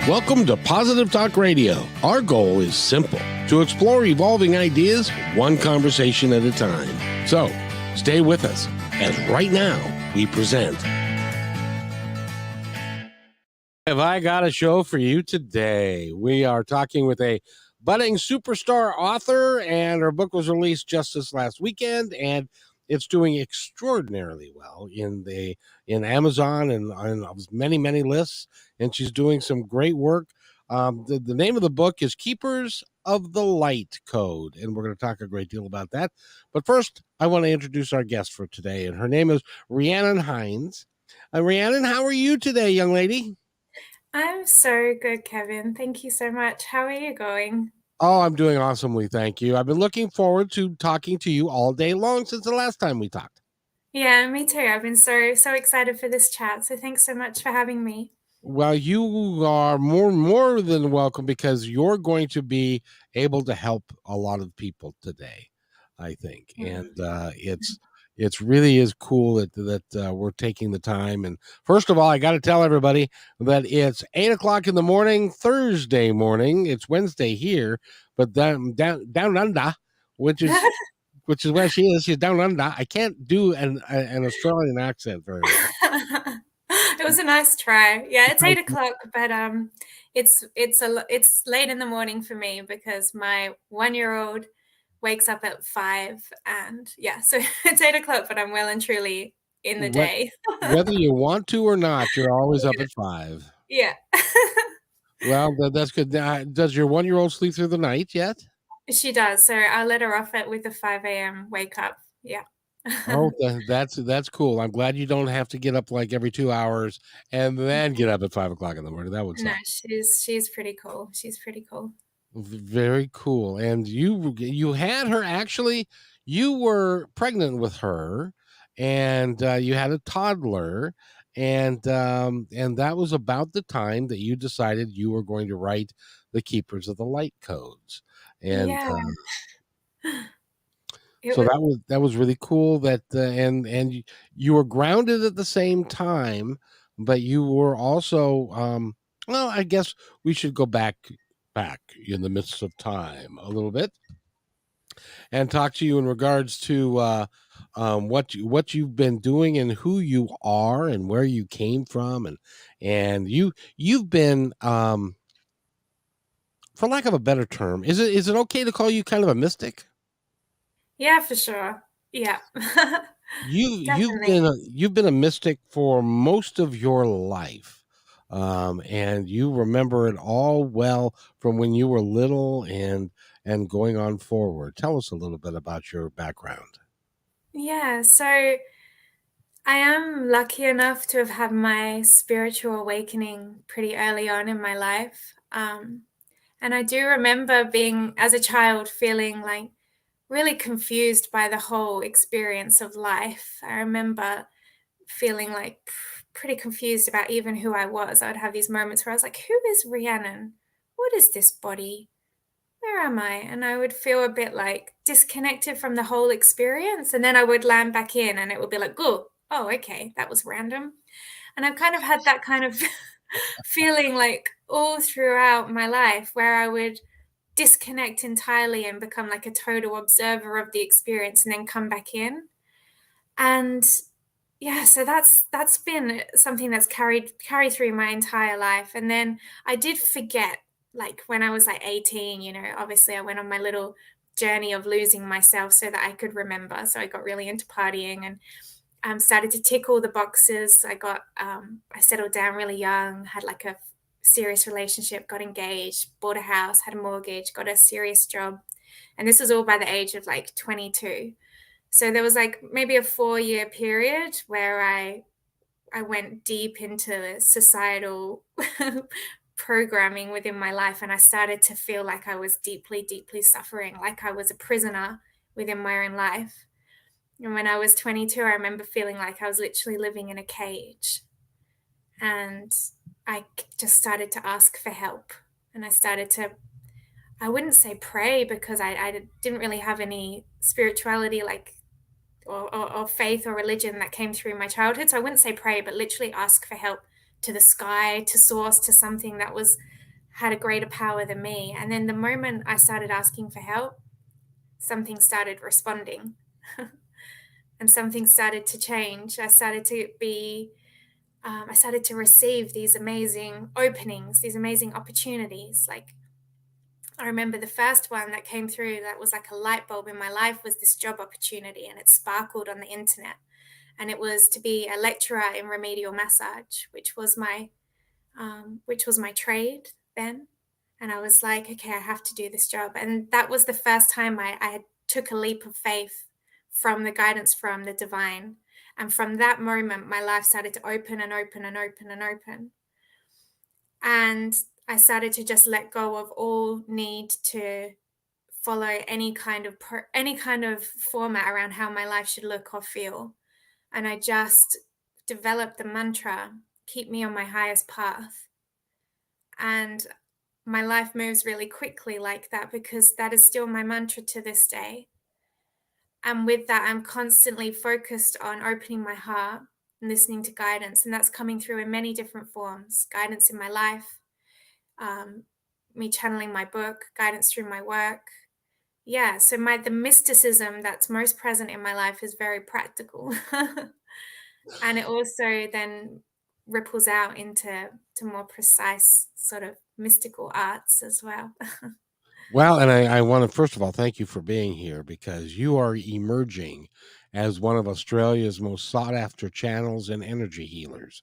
Welcome to Positive Talk Radio. Our goal is simple: to explore evolving ideas one conversation at a time. So, stay with us as right now we present. Have I got a show for you today? We are talking with a budding superstar author, and her book was released just this last weekend, and it's doing extraordinarily well in Amazon and on many lists. And she's doing some great work. The name of the book is Keepers of the Light Code, and we're going to talk a great deal about that. But first, I want to introduce our guest for today, and her name is Rhiannon Heins. Rhiannon, how are you today, young lady? I'm so good, Kevin. Thank you so much. How are you going? Oh, I'm doing awesomely, thank you. I've been looking forward to talking to you all day long since the last time we talked. Yeah, me too. I've been so excited for this chat. So thanks so much for having me. Well, you are more than welcome, because you're going to be able to help a lot of people today, I think. Yeah. And it's really is cool that we're taking the time. And first of all, I got to tell everybody that it's 8:00 in the morning, Thursday morning. It's Wednesday here, but down under, which is where she is. She's down under. I can't do an Australian accent very well. It was a nice try. Yeah, it's 8:00, but it's late in the morning for me because my 1-year-old wakes up at 5, and yeah, so it's 8:00, but I'm well and truly in the day. Whether you want to or not, you're always up at 5. Yeah. Well, that's good. Does your 1-year-old sleep through the night yet? She does. So I'll let her off with the 5 a.m. wake up. Yeah. Oh, that's cool. I'm glad you don't have to get up like every 2 hours and then get up at 5:00 in the morning. That would suck. No, she's pretty cool. She's pretty cool. Very cool. And you had her, actually. You were pregnant with her, and you had a toddler, and that was about the time that you decided you were going to write the Keepers of the Light Codes. And Yeah. so that was really cool. That and you were grounded at the same time, but you were also well, I guess we should go back in the midst of time a little bit and talk to you in regards to what you've been doing and who you are and where you came from, and you've been, for lack of a better term, is it okay to call you kind of a mystic? Yeah, for sure. Yeah. You've been a mystic for most of your life. And you remember it all well from when you were little and going on forward. Tell us a little bit about your background. Yeah, so I am lucky enough to have had my spiritual awakening pretty early on in my life. And I do remember being, as a child, feeling like really confused by the whole experience of life. I remember feeling like pretty confused about even who I was. I would have these moments where I was like, who is Rhiannon? What is this body? Where am I? And I would feel a bit like disconnected from the whole experience. And then I would land back in and it would be like, oh, okay, that was random. And I've kind of had that kind of feeling like all throughout my life, where I would disconnect entirely and become like a total observer of the experience and then come back in. And yeah, so that's been something that's carried through my entire life. And then I did forget, like when I was like 18, obviously I went on my little journey of losing myself so that I could remember. So I got really into partying and started to tick all the boxes. I settled down really young, had like a serious relationship, got engaged, bought a house, had a mortgage, got a serious job. And this was all by the age of like 22. So there was like maybe a 4-year period where I went deep into societal programming within my life, and I started to feel like I was deeply, deeply suffering, like I was a prisoner within my own life. And when I was 22, I remember feeling like I was literally living in a cage. And I just started to ask for help. And I wouldn't say pray, because I didn't really have any spirituality or faith or religion that came through my childhood. So I wouldn't say pray, but literally ask for help to the sky, to source, to something that was had a greater power than me. And then the moment I started asking for help, something started responding and something started to change. I started to receive these amazing openings, these amazing opportunities. Like, I remember the first one that came through that was like a light bulb in my life was this job opportunity, and it sparkled on the internet. And it was to be a lecturer in remedial massage, which was my trade then. And I was like, okay, I have to do this job. And that was the first time I took a leap of faith from the guidance from the divine. And from that moment, my life started to open and open and open and open. And I started to just let go of all need to follow any kind of format around how my life should look or feel. And I just developed the mantra, keep me on my highest path. And my life moves really quickly like that because that is still my mantra to this day. And with that, I'm constantly focused on opening my heart and listening to guidance. And that's coming through in many different forms: guidance in my life, me channeling my book, guidance through my work. Yeah, so the mysticism that's most present in my life is very practical. And it also then ripples out into more precise sort of mystical arts as well. Well, and I want to first of all thank you for being here because you are emerging as one of Australia's most sought after channels and energy healers.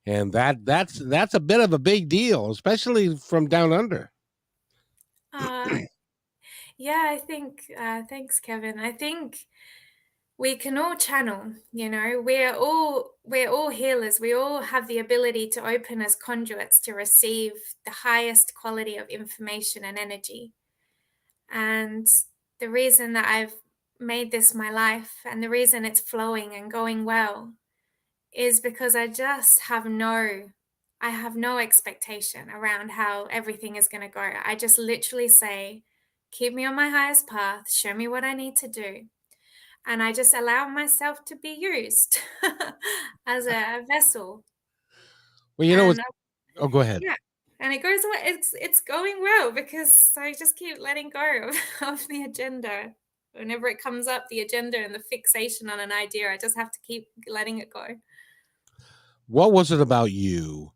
And that's a bit of a big deal, especially from down under. uh, yeah, I think, thanks, Kevin. I think we can all channel, we're all healers. We all have the ability to open as conduits to receive the highest quality of information and energy. And the reason that I've made this my life and the reason it's flowing and going well is because I have no expectation around how everything is going to go. I just literally say, keep me on my highest path, show me what I need to do. And I just allow myself to be used as a vessel. Well, you know And what's oh, go ahead. yeah, and it goes well. It's going well because I just keep letting go of the agenda. Whenever it comes up, the agenda and the fixation on an idea, I just have to keep letting it go. What was it about you?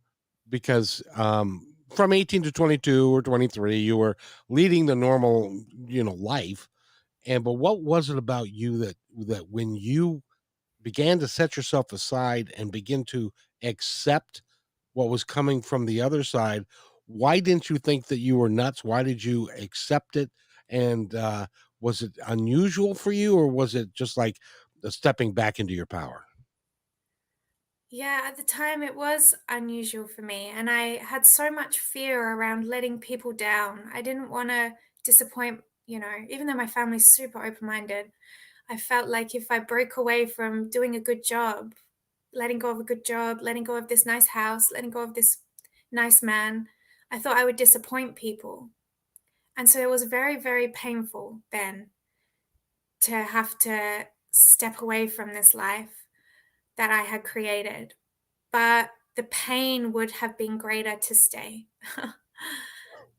Because from 18 to 22 or 23, you were leading the normal, life. And but what was it about you that when you began to set yourself aside and begin to accept what was coming from the other side, why didn't you think that you were nuts? Why did you accept it? And was it unusual for you, or was it just like stepping back into your power? Yeah, at the time it was unusual for me, and I had so much fear around letting people down. I didn't want to disappoint, even though my family's super open-minded. I felt like if I broke away from doing a good job, letting go of a good job, letting go of this nice house, letting go of this nice man, I thought I would disappoint people. And so it was very, very painful then to have to step away from this life that I had created. But the pain would have been greater to stay.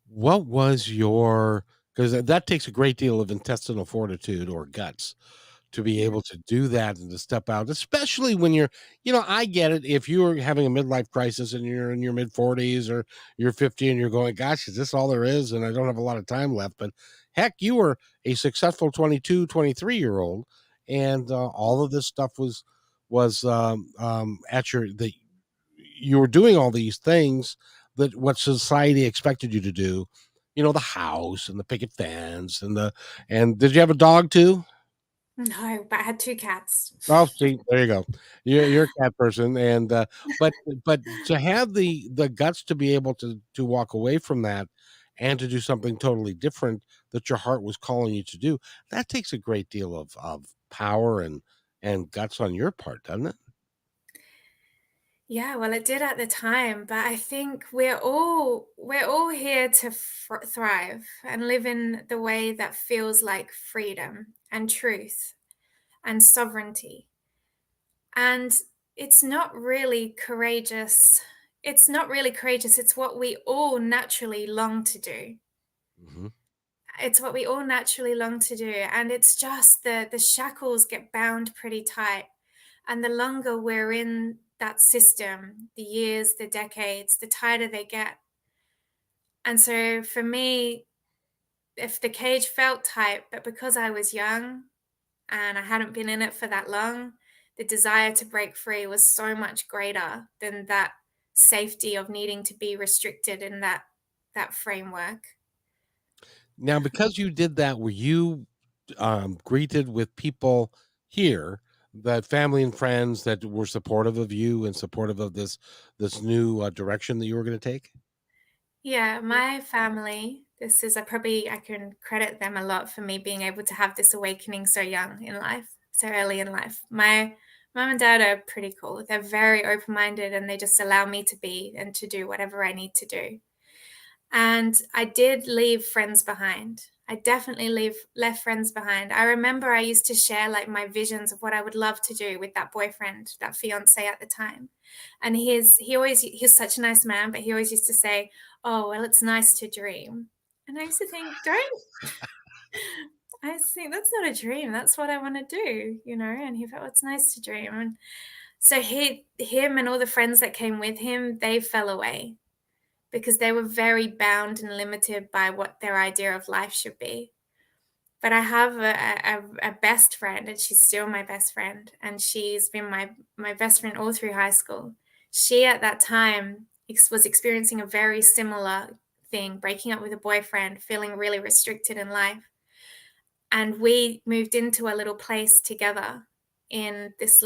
What was your because that takes a great deal of intestinal fortitude or guts to be Yeah. able to do that and to step out, especially when I get it. If you're having a midlife crisis and you're in your mid 40s or you're 50 and you're going, gosh, is this all there is? And I don't have a lot of time left. But heck, you were a successful 22, 23-year old. And all of this stuff was at that you were doing all these things that what society expected you to do, the house and the picket fence and did you have a dog too? No, but I had two cats. Oh, see, there you go. You're a cat person, and but to have the guts to be able to walk away from that and to do something totally different that your heart was calling you to do, that takes a great deal of power and guts on your part, doesn't it? Yeah, well, it did at the time, but I think we're all here to thrive and live in the way that feels like freedom and truth and sovereignty. And it's not really courageous it's not really courageous. It's what we all naturally long to do. Hmm. It's what we all naturally long to do. And it's just the shackles get bound pretty tight. And the longer we're in that system, the years, the decades, the tighter they get. And so for me, if the cage felt tight, but because I was young and I hadn't been in it for that long, the desire to break free was so much greater than that safety of needing to be restricted in that framework. Now, because you did that, were you greeted with people here, that family and friends that were supportive of you and supportive of this new direction that you were going to take? Yeah, my family, this is I can credit them a lot for me being able to have this awakening so young in life, so early in life. My mom and dad are pretty cool. They're very open-minded and they just allow me to be and to do whatever I need to do. And I did leave friends behind. I definitely left friends behind. I remember I used to share like my visions of what I would love to do with that boyfriend, that fiance at the time. And he's such a nice man, but he always used to say, "Oh, well, it's nice to dream." And I used to think, don't I used to think that's not a dream. That's what I want to do, you know? And he felt it's nice to dream. And so him and all the friends that came with him, they fell away because they were very bound and limited by what their idea of life should be. But I have a best friend, and she's still my best friend, and she's been my best friend all through high school. She at that time was experiencing a very similar thing, breaking up with a boyfriend, feeling really restricted in life. And we moved into a little place together in this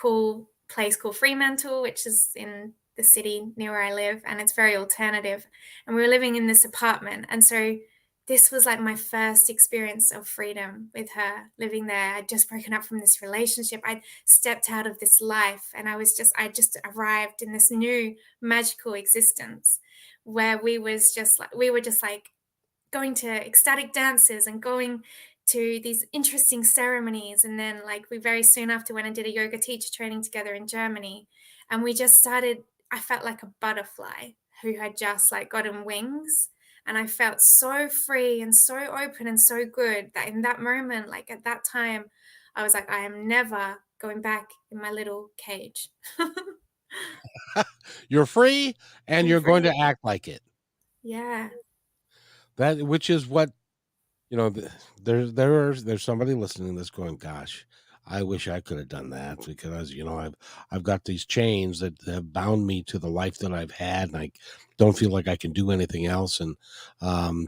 cool place called Fremantle, which is in the city near where I live, and it's very alternative. And we were living in this apartment, and so this was like my first experience of freedom with her living there. I'd just broken up from this relationship. I'd stepped out of this life, and I just arrived in this new magical existence where we were just like going to ecstatic dances and going to these interesting ceremonies. And then, like, we very soon after went and did a yoga teacher training together in Germany. And we just started, I felt like a butterfly who had just like gotten wings. And I felt so free and so open and so good that in that moment, like at that time, I was like, I am never going back in my little cage. You're free and I'm you're going to free. act like it. Yeah. That which is what there's somebody listening that's going, gosh, I wish I could have done that, because I've got these chains that have bound me to the life that I've had, and I don't feel like I can do anything else. And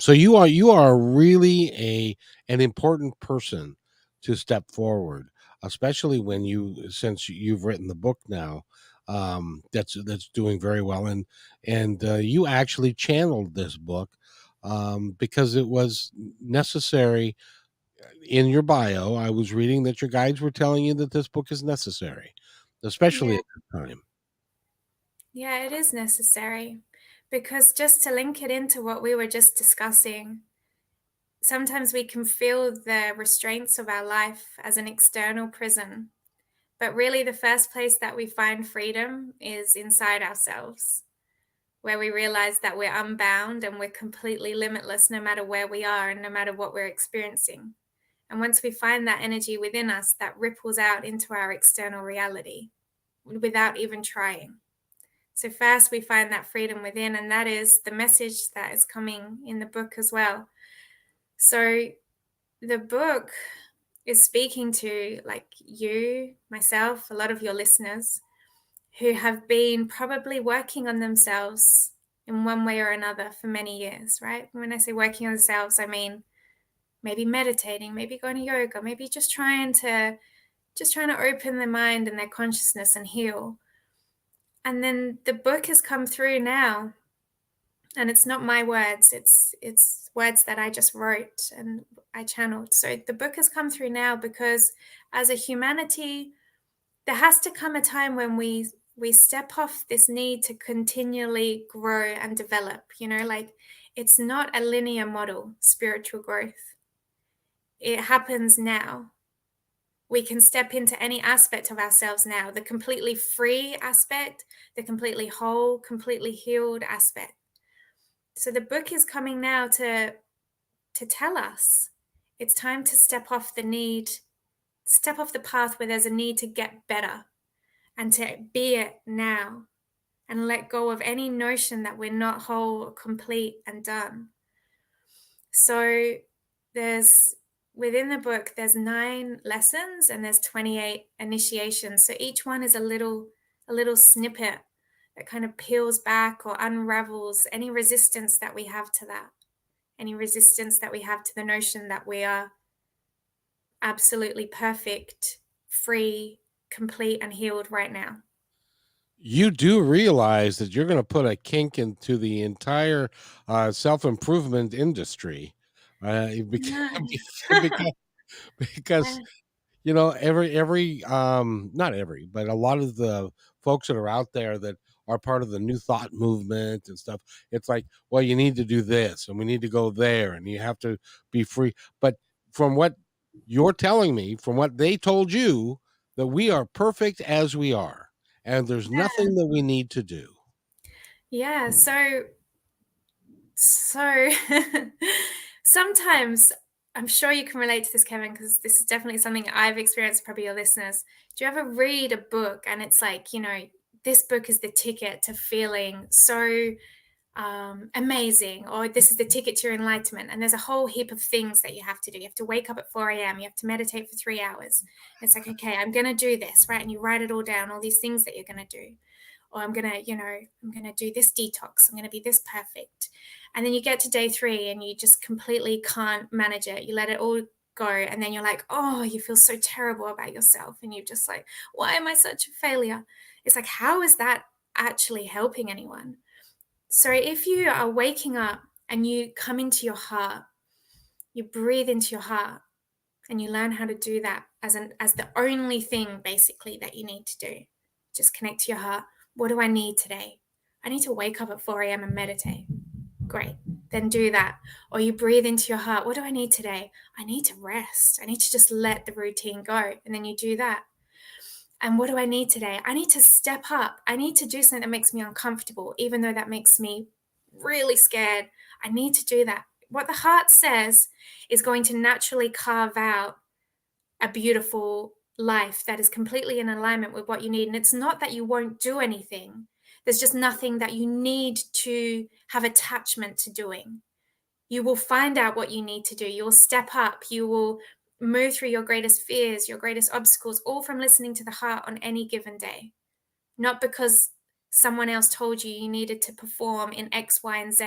so you are really a an important person to step forward, especially when since you've written the book now, that's doing very well. And you actually channeled this book, because it was necessary. In your bio, I was reading that your guides were telling you that this book is necessary, especially Yeah. at this time. Yeah, it is necessary because just to link it into what we were just discussing, sometimes we can feel the restraints of our life as an external prison. But really, the first place that we find freedom is inside ourselves, where we realize that we're unbound and we're completely limitless no matter where we are and no matter what we're experiencing. And once we find that energy within us, that ripples out into our external reality without even trying. So, first, we find that freedom within, and that is the message that is coming in the book as well. So, the book is speaking to like you, myself, a lot of your listeners who have been probably working on themselves in one way or another for many years, right? When I say working on themselves, I mean maybe meditating, maybe going to yoga, maybe just trying to open their mind and their consciousness and heal. And then the book has come through now, and it's not my words, it's words that I just wrote and I channeled. So the book has come through now because as a humanity, there has to come a time when we step off this need to continually grow and develop, like it's not a linear model, spiritual growth. It happens now we can step into any aspect of ourselves now, the completely free aspect, the completely whole, completely healed aspect. So the book is coming now to tell us it's time to step off the path where there's a need to get better and to be it now and let go of any notion that we're not whole, complete, and done. So there's within the book, there's 9 lessons and there's 28 initiations. So each one is a little snippet that kind of peels back or unravels any resistance that we have to that, any resistance that we have to the notion that we are absolutely perfect, free, complete, and healed right now. You do realize that you're going to put a kink into the entire self-improvement industry, Nice. because, because every not every, but a lot of the folks that are out there that are part of the new thought movement and stuff, it's like, well, you need to do this and we need to go there and you have to be free. But from what you're telling me, from what they told you, that we are perfect as we are and there's nothing that we need to do. Yeah, so sometimes I'm sure you can relate to this, Kevin, because this is definitely something I've experienced, probably your listeners. Do you ever read a book and it's like, this book is the ticket to feeling so amazing, or this is the ticket to your enlightenment, and there's a whole heap of things that you have to do. You have to wake up at 4 a.m., you have to meditate for 3 hours. It's like, okay, I'm going to do this, right? And you write it all down, all these things that you're going to do. Or I'm going to do this detox. I'm going to be this perfect. And then you get to day 3 and you just completely can't manage it. You let it all go. And then you're like, oh, you feel so terrible about yourself. And you're just like, why am I such a failure? It's like, how is that actually helping anyone? So if you are waking up and you come into your heart, you breathe into your heart, and you learn how to do that as the only thing basically that you need to do. Just connect to your heart. What do I need today? I need to wake up at 4 a.m. and meditate. Great. Then do that. Or you breathe into your heart. What do I need today? I need to rest. I need to just let the routine go. And then you do that. And what do I need today? I need to step up. I need to do something that makes me uncomfortable, even though that makes me really scared. I need to do that. What the heart says is going to naturally carve out a beautiful life that is completely in alignment with what you need. And it's not that you won't do anything. There's just nothing that you need to have attachment to doing. You will find out what you need to do. You will step up. You will move through your greatest fears, your greatest obstacles, all from listening to the heart on any given day. Not because someone else told you needed to perform in X, Y, and Z.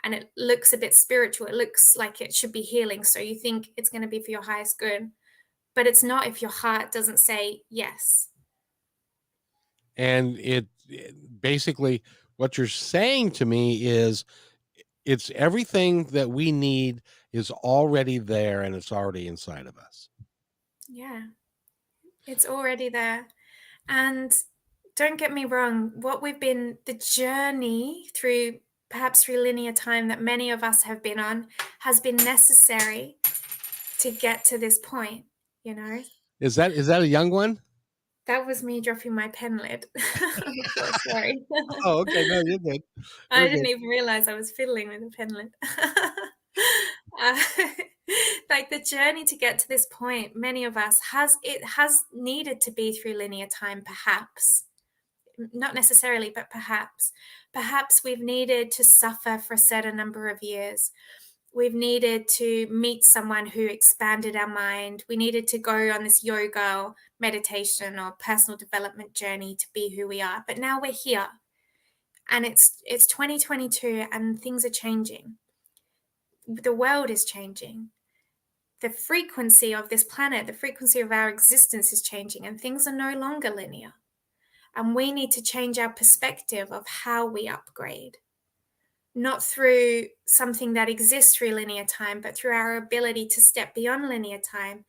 And it looks a bit spiritual. It looks like it should be healing. So you think it's going to be for your highest good. But it's not if your heart doesn't say yes. And it basically, what you're saying to me is it's everything that we need is already there and it's already inside of us. Yeah, it's already there. And don't get me wrong, the journey through perhaps through linear time that many of us have been on has been necessary to get to this point, Is that a young one? That was me dropping my pen lid. I'm so sorry. Oh, okay. No, you're good. I didn't even realize I was fiddling with a pen lid. Like the journey to get to this point, many of us has needed to be through linear time, perhaps. Not necessarily, but perhaps. Perhaps we've needed to suffer for a certain number of years. We've needed to meet someone who expanded our mind. We needed to go on this yoga or meditation or personal development journey to be who we are. But now we're here. And it's 2022 and things are changing. The world is changing. The frequency of this planet, the frequency of our existence is changing, and things are no longer linear. And we need to change our perspective of how we upgrade. Not through something that exists through linear time, but through our ability to step beyond linear time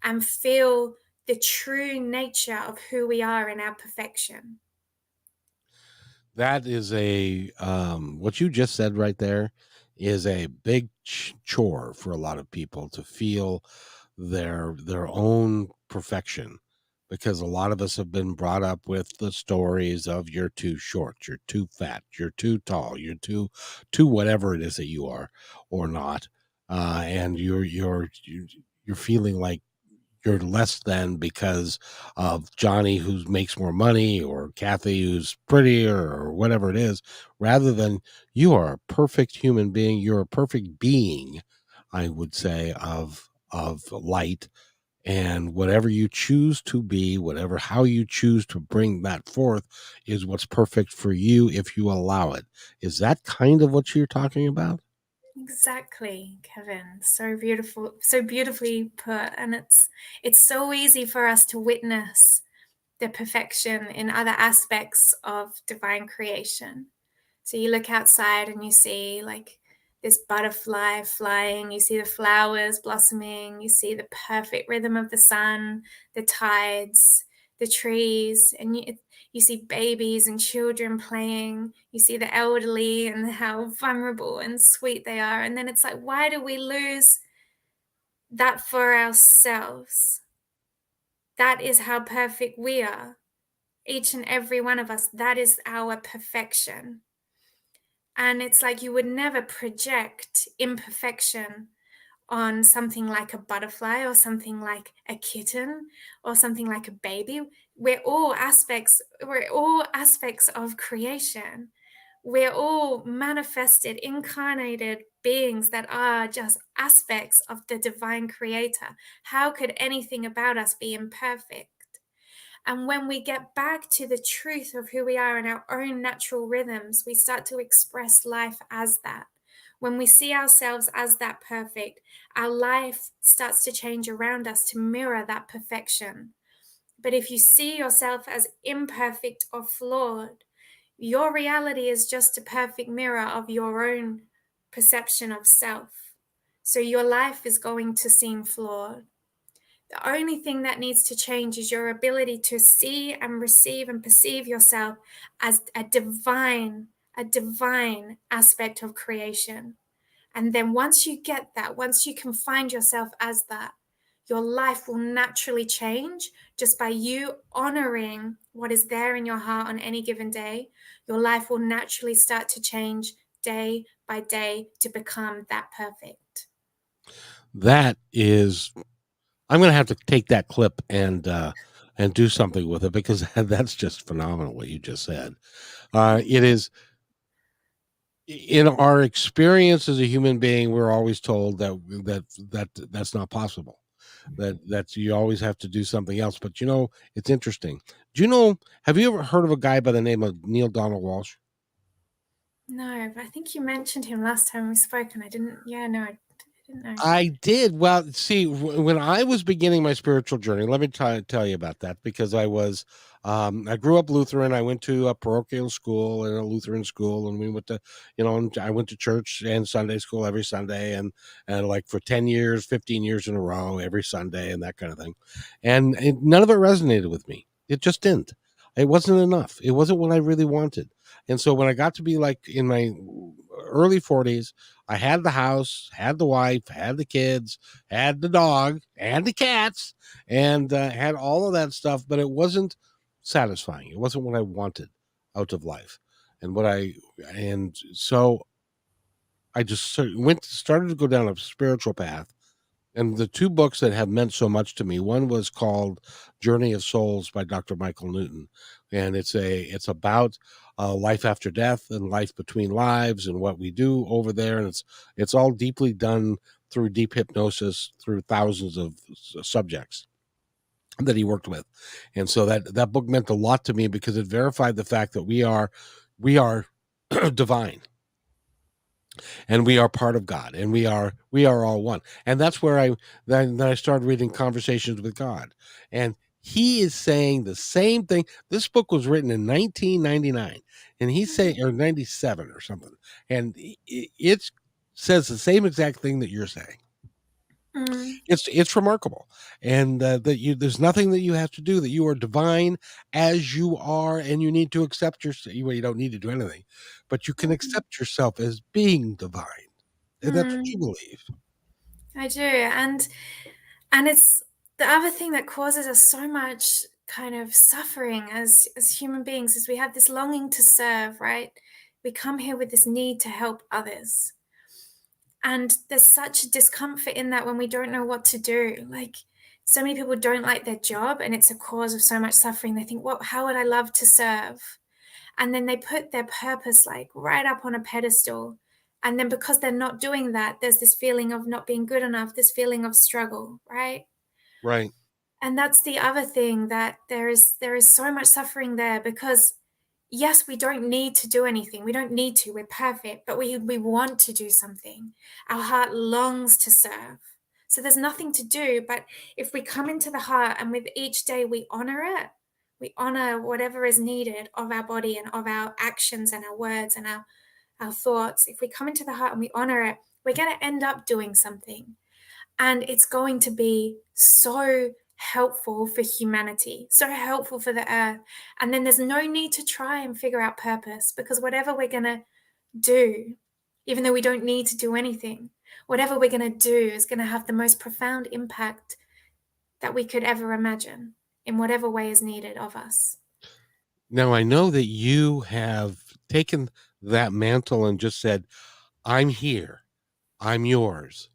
and feel the true nature of who we are in our perfection. That is what you just said right there is a big chore for a lot of people to feel their own perfection, because a lot of us have been brought up with the stories of you're too short, you're too fat, you're too tall, you're too whatever it is that you are or not, and you're feeling like you're less than because of Johnny who makes more money or Kathy who's prettier or whatever it is, rather than you are a perfect human being, you're a perfect being, I would say, of light, and whatever you choose to be, whatever how you choose to bring that forth is what's perfect for you if you allow it. Is that kind of what you're talking about? Exactly, Kevin. So beautiful, so beautifully put. And it's so easy for us to witness the perfection in other aspects of divine creation. So you look outside and you see like this butterfly flying, you see the flowers blossoming, you see the perfect rhythm of the sun, the tides, the trees, and you see babies and children playing, you see the elderly and how vulnerable and sweet they are. And then it's like, why do we lose that for ourselves? That is how perfect we are. Each and every one of us, that is our perfection. And it's like you would never project imperfection on something like a butterfly or something like a kitten or something like a baby. We're all aspects of creation. We're all manifested, incarnated beings that are just aspects of the divine creator. How could anything about us be imperfect? And when we get back to the truth of who we are in our own natural rhythms, we start to express life as that. When we see ourselves as that perfect, our life starts to change around us to mirror that perfection. But if you see yourself as imperfect or flawed, your reality is just a perfect mirror of your own perception of self. So your life is going to seem flawed. The only thing that needs to change is your ability to see and receive and perceive yourself as a divine aspect of creation. And then once you get that, once you can find yourself as that, your life will naturally change just by you honoring what is there in your heart on any given day. Your life will naturally start to change day by day to become that perfect. That is, I'm going to have to take that clip and do something with it, because that's just phenomenal what you just said. It is, in our experience as a human being, we're always told that's not possible. That you always have to do something else. But it's interesting. Do you know? Have you ever heard of a guy by the name of Neil Donald Walsh? No, but I think you mentioned him last time we spoke, and I didn't. Yeah, no, I didn't know. I did. Well, see, when I was beginning my spiritual journey, let me tell you about that, because I grew up Lutheran. I went to a parochial school and a Lutheran school, and we went to, and I went to church and Sunday school every Sunday, and like for 10 years, 15 years in a row, every Sunday, and that kind of thing. And none of it resonated with me. It just didn't. It wasn't enough. It wasn't what I really wanted. And so when I got to be like in my early 40s, I had the house, had the wife, had the kids, had the dog, and the cats, and had all of that stuff, but it wasn't satisfying. It wasn't what I wanted out of life, and so I just started to go down a spiritual path. And the two books that have meant so much to me, one was called Journey of Souls by Dr. Michael Newton, and it's about life after death and life between lives and what we do over there, and it's all deeply done through deep hypnosis through thousands of subjects that he worked with. And so that book meant a lot to me, because it verified the fact that we are divine, and we are part of God, and we are all one. And that's where then I started reading Conversations with God, and he is saying the same thing. This book was written in 1999, and he's saying, or 97 or something, and it says the same exact thing that you're saying. Mm, It's remarkable, and that there's nothing that you have to do, that you are divine as you are, and you need to accept yourself. Well, you don't need to do anything, but you can mm, accept yourself as being divine, and that's what you mm. believe. I do, and it's the other thing that causes us so much kind of suffering as human beings is we have this longing to serve, right? We come here with this need to help others. And there's such discomfort in that when we don't know what to do. Like, so many people don't like their job and it's a cause of so much suffering. They think, what, how would I love to serve? And then they put their purpose like right up on a pedestal. And then because they're not doing that, there's this feeling of not being good enough, this feeling of struggle, right? Right. And that's the other thing, that there is so much suffering there, because yes, we don't need to do anything. We don't need to. We're perfect, but we want to do something. Our heart longs to serve. So there's nothing to do, but if we come into the heart and with each day we honor it, we honor whatever is needed of our body and of our actions and our words and our thoughts. If we come into the heart and we honor it, we're going to end up doing something. And it's going to be so helpful for humanity, so helpful for the earth. And then there's no need to try and figure out purpose, because whatever we're going to do, even though we don't need to do anything, whatever we're going to do is going to have the most profound impact that we could ever imagine in whatever way is needed of us. Now, I know that you have taken that mantle and just said, I'm here. I'm yours.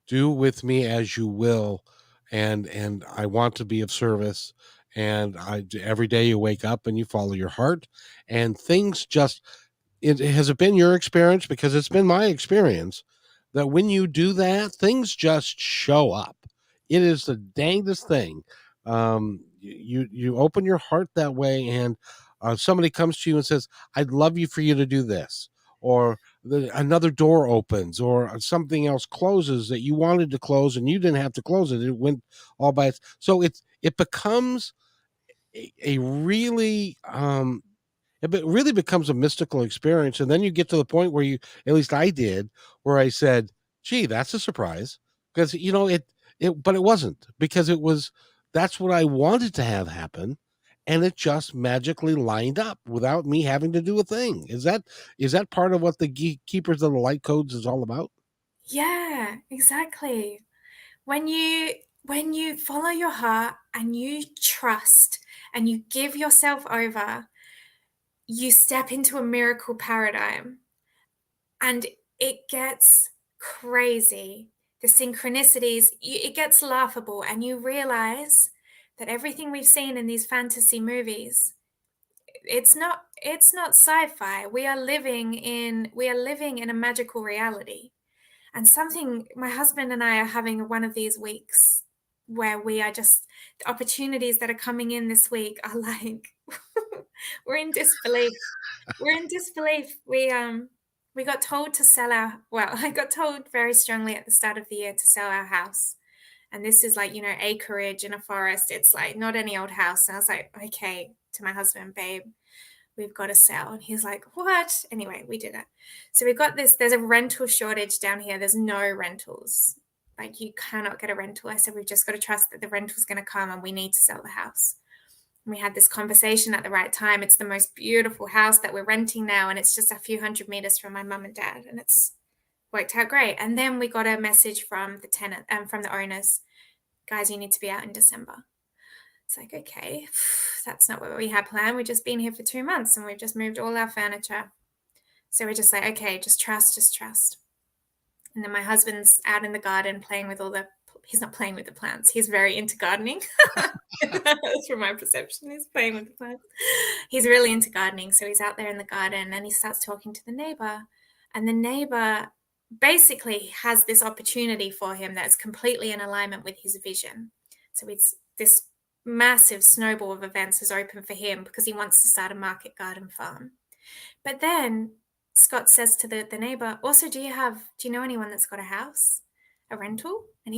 Do with me as you will. And I want to be of service. And every day you wake up and you follow your heart, and things just, has it been your experience? Because it's been my experience that when you do that, things just show up. It is the dangest thing. You open your heart that way, and somebody comes to you and says, "I'd love you for you to do this," or another door opens, or something else closes that you wanted to close and you didn't have to close it. It went all by its. So it becomes a really it really becomes a mystical experience. And then you get to the point where you, at least I did, where I said, gee, that's a surprise. Because, but it wasn't, because that's what I wanted to have happen. And it just magically lined up without me having to do a thing. Is that part of what the Keepers of the Light Codes is all about? Yeah, exactly. When you follow your heart and you trust and you give yourself over, you step into a miracle paradigm, and it gets crazy. The synchronicities, it gets laughable, and you realize that everything we've seen in these fantasy movies, it's not sci-fi. We are living in a magical reality. And something, my husband and I are having one of these weeks where we are just, the opportunities that are coming in this week are like, we're in disbelief. We're in disbelief. We got told to sell I got told very strongly at the start of the year to sell our house. And this is like, acreage in a forest. It's like not any old house. And I was like, okay, to my husband, babe, we've got to sell. And he's like, what? Anyway, we did it. So we've got this, there's a rental shortage down here. There's no rentals. Like, you cannot get a rental. I said, we've just got to trust that the rental's going to come and we need to sell the house. And we had this conversation at the right time. It's the most beautiful house that we're renting now. And it's just a few hundred meters from my mum and dad. And it's worked out great. And then we got a message from the tenant and from the owners, guys, you need to be out in December. It's like, okay, that's not what we had planned. We've just been here for 2 months and we've just moved all our furniture. So we're just like, okay, just trust. And then my husband's out in the garden playing with he's not playing with the plants. He's very into gardening. That's from my perception. He's playing with the plants. He's really into gardening. So he's out there in the garden and he starts talking to the neighbor. And the neighbor basically has this opportunity for him that's completely in alignment with his vision. So it's this massive snowball of events is open for him because he wants to start a market garden farm. But then Scott says to the neighbor, also, do you know anyone that's got a house, a rental? And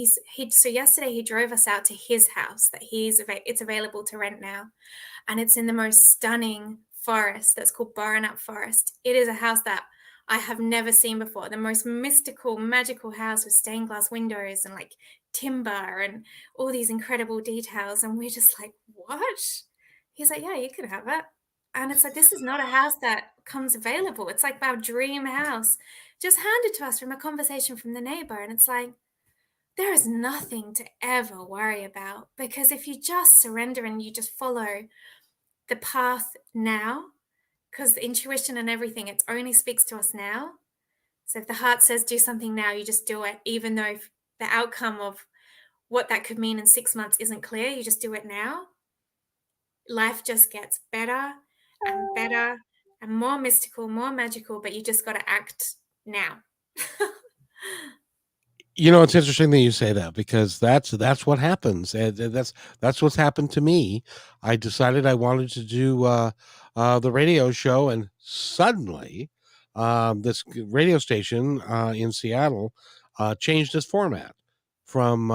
so yesterday he drove us out to his house that it's available to rent now. And it's in the most stunning forest that's called Borenup Forest. It is a house that I have never seen before. The most mystical, magical house with stained glass windows and like timber and all these incredible details. And we're just like, what? He's like, yeah, you can have it. And it's like, this is not a house that comes available. It's like our dream house just handed to us from a conversation from the neighbor. And it's like, there is nothing to ever worry about, because if you just surrender and you just follow the path now, because the intuition and everything, it only speaks to us now. So if the heart says do something now, you just do it, even though the outcome of what that could mean in 6 months isn't clear, you just do it now. Life just gets better and better and more mystical, more magical, but you just got to act now. It's interesting that you say that, because that's what happens, and that's what's happened to me. I decided I wanted to do the radio show, and suddenly, this radio station in Seattle changed its format from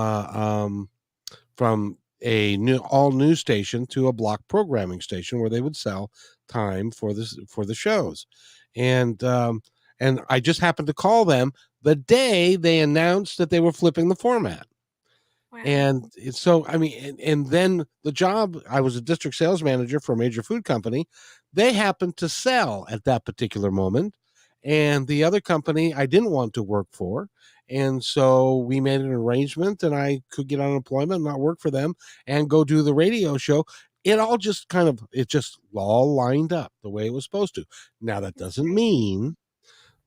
from a new all news station to a block programming station where they would sell time for the shows, and I just happened to call them the day they announced that they were flipping the format. Wow. And so, I mean, and then the job, I was a district sales manager for a major food company. They happened to sell at that particular moment. And the other company I didn't want to work for. And so we made an arrangement, and I could get unemployment, not work for them, and go do the radio show. It just all lined up the way it was supposed to. Now, that doesn't mean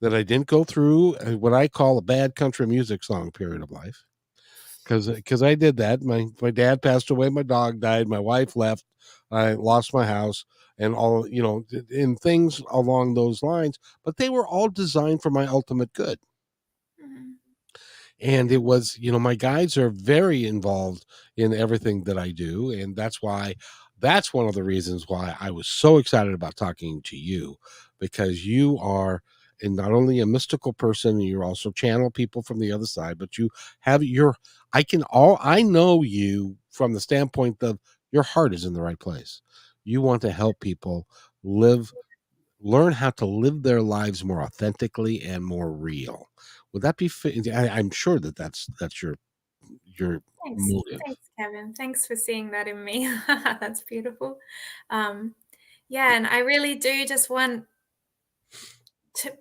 that I didn't go through what I call a bad country music song period of life, because I did that. My dad passed away, my dog died, my wife left, I lost my house, and all in things along those lines. But they were all designed for my ultimate good. Mhm. And it was, my guides are very involved in everything that I do, and that's one of the reasons why I was so excited about talking to you, because you are, and not only a mystical person, you're also channel people from the other side, but you have your I know you from the standpoint of your heart is in the right place. You want to help people live learn how to live their lives more authentically and more real. Would that be I'm sure that that's your Thanks. motive. Thanks, Kevin. Thanks for seeing that in me. That's beautiful. Um, yeah, and I really do just want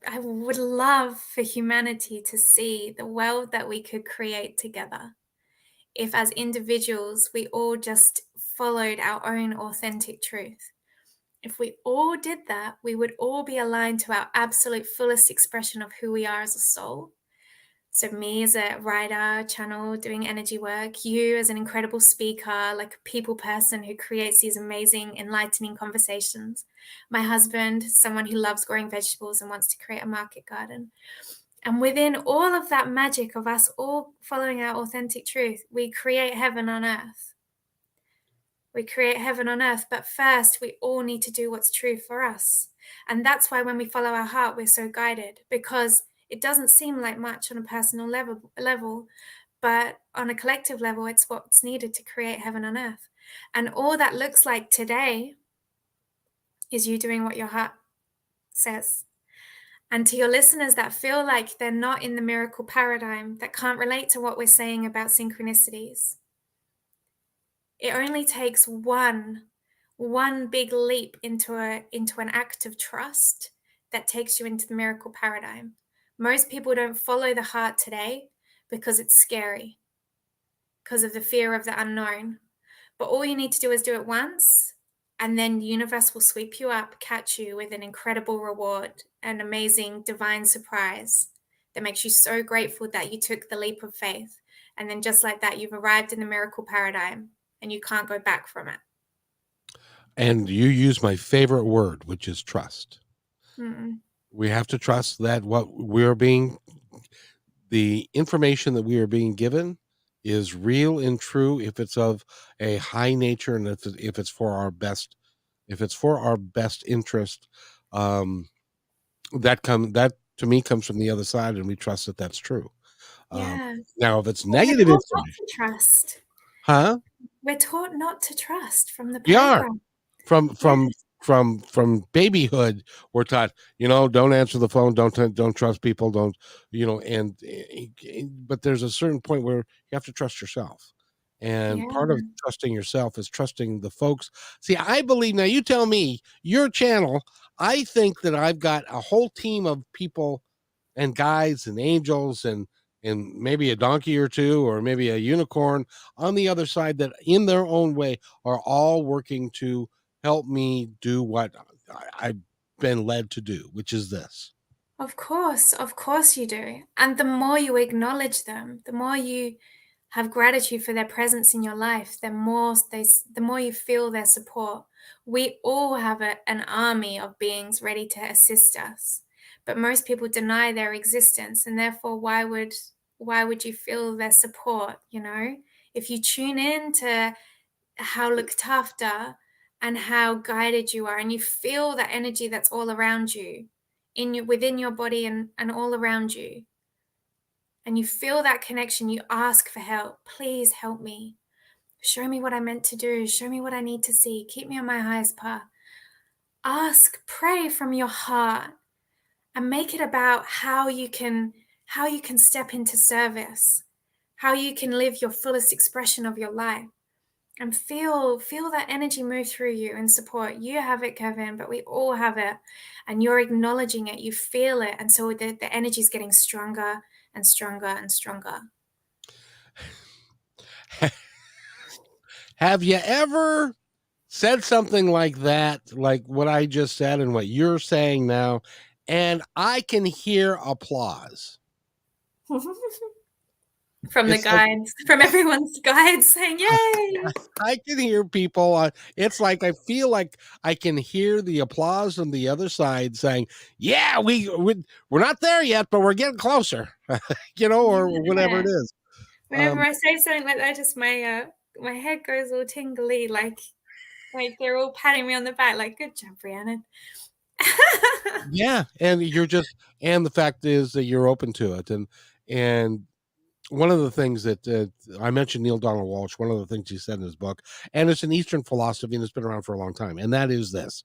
I would love for humanity to see the world that we could create together if, as individuals, we all just followed our own authentic truth. If we all did that, we would all be aligned to our absolute fullest expression of who we are as a soul. So, me as a writer, channel, doing energy work, you as an incredible speaker, like a people person who creates these amazing, enlightening conversations. My husband, someone who loves growing vegetables and wants to create a market garden. And within all of that magic of us all following our authentic truth, we create heaven on earth. We create heaven on earth, but first we all need to do what's true for us. And that's why when we follow our heart, we're so guided, because it doesn't seem like much on a personal level, but on a collective level, it's what's needed to create heaven on earth. And all that looks like today is you doing what your heart says. And to your listeners that feel like they're not in the miracle paradigm, that can't relate to what we're saying about synchronicities, it only takes one big leap into an act of trust that takes you into the miracle paradigm. Most people don't follow the heart today because it's scary, because of the fear of the unknown. But all you need to do is do it once, and then the universe will sweep you up, catch you with an incredible reward, an amazing divine surprise that makes you so grateful that you took the leap of faith. And then just like that, you've arrived in the miracle paradigm and you can't go back from it. And you use my favorite word, which is trust. Mm-mm. We have to trust that the information that we are being given is real and true, if it's of a high nature, and if it's for our best, interest. That to me comes from the other side, and we trust that that's true. Yeah. Now, if it's But we're negative taught not information, to trust. huh? We're taught not to trust from the We are. program. from Yeah. from from babyhood, we're taught, don't answer the phone, don't trust people, don't, but there's a certain point where you have to trust yourself, and Yeah. part of trusting yourself is trusting the folks. See, I believe, now you tell me, your channel, I think that I've got a whole team of people and guides and angels and and maybe a donkey or two, or maybe a unicorn on the other side, that in their own way are all working to help me do what I've been led to do, which is this. Of course you do. And the more you acknowledge them, the more you have gratitude for their presence in your life, the more you feel their support. We all have an army of beings ready to assist us, but most people deny their existence, and therefore, why would you feel their support? You know, if you tune in to how looked after and how guided you are, and you feel that energy that's all around you, within your body and all around you, and you feel that connection, you ask for help. Please help me. Show me what I'm meant to do. Show me what I need to see. Keep me on my highest path. Ask, pray from your heart, and make it about how you can step into service, how you can live your fullest expression of your life. And feel that energy move through you and support. You have it, Kevin, but we all have it. And you're acknowledging it. You feel it. And so the energy is getting stronger and stronger and stronger. Have you ever said something like that, like what I just said and what you're saying now, and I can hear applause? From the It's like, guides, from everyone's guides saying, yay! I can hear people. It's like I feel like I can hear the applause on the other side saying, "Yeah, we're not there yet, but we're getting closer," or whatever it Yeah. is. Whenever I say something like that, just my head goes all tingly, like they're all patting me on the back, like, good job, Rhiannon. Yeah, and and the fact is that you're open to it, and one of the things that I mentioned Neil Donald Walsh, one of the things he said in his book, and it's an Eastern philosophy and it's been around for a long time, and that is this,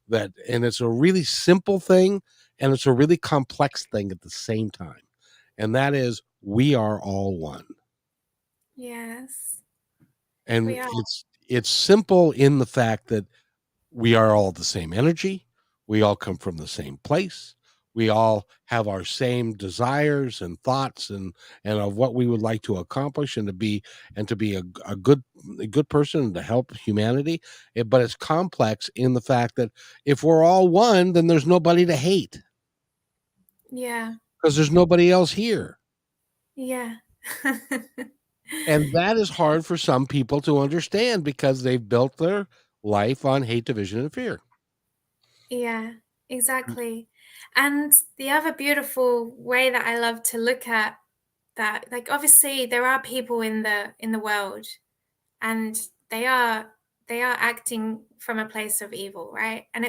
and it's a really simple thing and it's a really complex thing at the same time, and that is we are all one. Yes, And we are. it's simple in the fact that we are all the same energy. We all come from the same place. We all have our same desires and thoughts and of what we would like to accomplish and to be a good person and to help humanity. But it's complex in the fact that if we're all one, then there's nobody to hate Yeah, because there's nobody else here. yeah. And that is hard for some people to understand because they've built their life on hate, division, and fear. Yeah, exactly. And the other beautiful way that I love to look at that, like obviously there are people in the world, and they are acting from a place of evil, right? And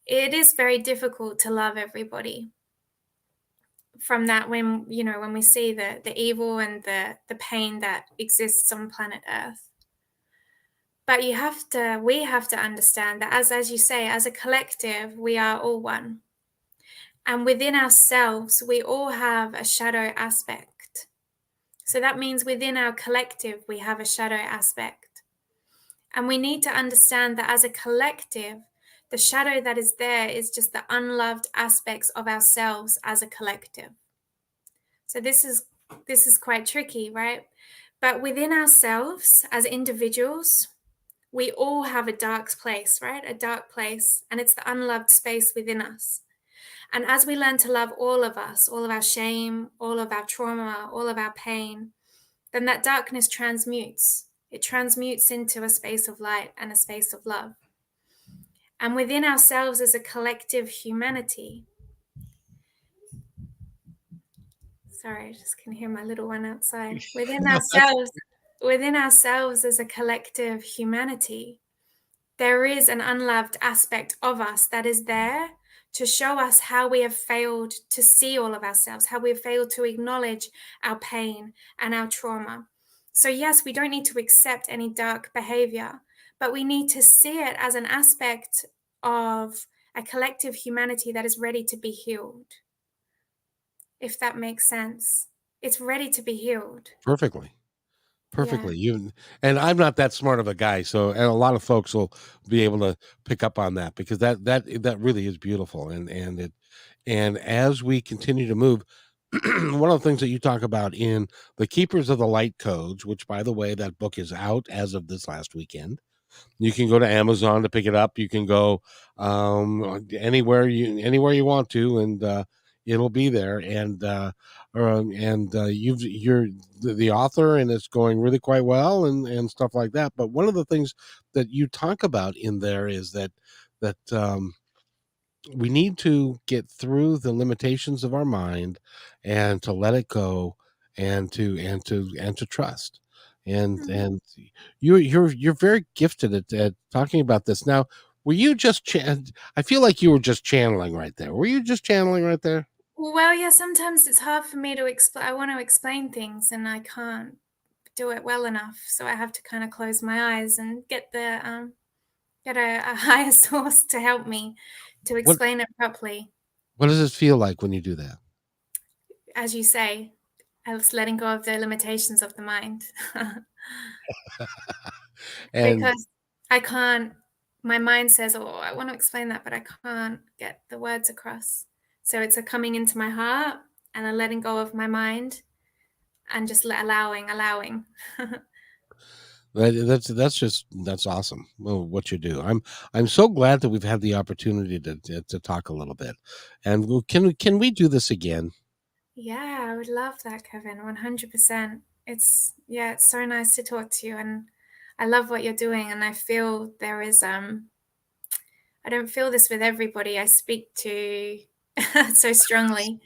it is very difficult to love everybody from that, when when we see the evil and the pain that exists on planet Earth. But we have to understand that, as you say, as a collective, we are all one. And within ourselves, we all have a shadow aspect. So that means within our collective, we have a shadow aspect. And we need to understand that as a collective, the shadow that is there is just the unloved aspects of ourselves as a collective. So this is quite tricky, right? But within ourselves as individuals, we all have a dark place, right? A dark place, and it's the unloved space within us. And as we learn to love all of us, all of our shame, all of our trauma, all of our pain, then that darkness transmutes. It transmutes into a space of light and a space of love. And within ourselves as a collective humanity, sorry, I just can hear my little one outside. Within ourselves as a collective humanity, there is an unloved aspect of us that is there to show us how we have failed to see all of ourselves, how we have failed to acknowledge our pain and our trauma. So yes, we don't need to accept any dark behavior, but we need to see it as an aspect of a collective humanity that is ready to be healed. If that makes sense. It's ready to be healed. Perfectly. Yeah. Perfectly. And I'm not that smart of a guy, so and a lot of folks will be able to pick up on that because that really is beautiful. And as we continue to move, one of the things that you talk about in the Keepers of the Light Codes, which, by the way, that book is out as of this last weekend. You can go to Amazon to pick it up. You can go anywhere you want to, and it'll be there. And you're the author, and it's going really quite well, and stuff like that. But one of the things that you talk about in there is that we need to get through the limitations of our mind, and to let it go, and to trust. Mhm. And you're very gifted at talking about this. Now, were you just I feel like you were just channeling right there. Were you just channeling right there? Well, yeah, sometimes it's hard for me to explain. I want to explain things and I can't do it well enough. So I have to kind of close my eyes and get a higher source to help me to What explain it properly. what does it feel like when you do that? As you say, I was letting go of the limitations of the mind. And Because I can't, my mind says, oh, I want to explain that, but I can't get the words across. So it's a coming into my heart and a letting go of my mind and just allowing. that's awesome. Well, what you do. I'm so glad that we've had the opportunity to talk a little bit. And can we do this again? Yeah, I would love that, Kevin. 100%. Yeah, it's so nice to talk to you, and I love what you're doing. And I feel there is, I don't feel this with everybody I speak to so strongly,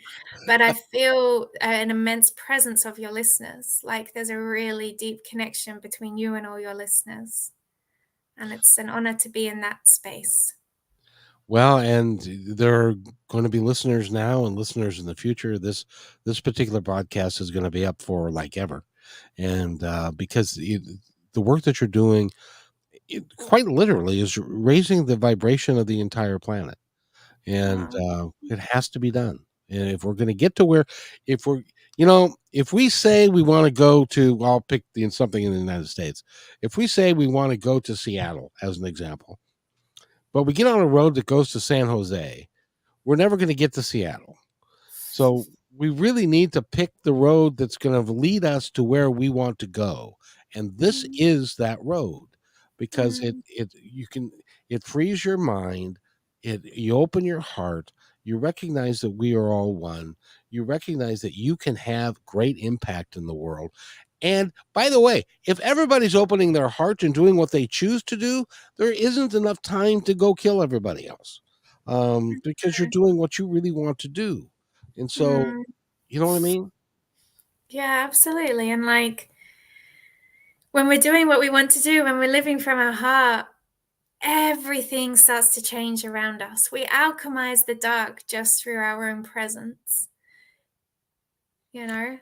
but I feel an immense presence of your listeners. Like there's a really deep connection between you and all your listeners. And it's an honor to be in that space. Well, and there are going to be listeners now and listeners in the future. This particular podcast is going to be up for like ever, and because the work that you're doing, quite literally, is raising the vibration of the entire planet, and Um, it has to be done. And if we're going to get to where, if we're, if we say we want to go to, I'll pick something in the United States. If we say we want to go to Seattle, as an example, but we get on a road that goes to San Jose, we're never going to get to Seattle. So we really need to pick the road that's going to lead us to where we want to go. And this mm, is that road, because mm, it frees your mind, you open your heart, you recognize that we are all one. You recognize that you can have great impact in the world. And by the way, if everybody's opening their heart and doing what they choose to do, there isn't enough time to go kill everybody else, because you're doing what you really want to do. And so, mm. you know what I mean? Yeah, absolutely. And like when we're doing what we want to do, when we're living from our heart, everything starts to change around us. We alchemize the dark just through our own presence. You know,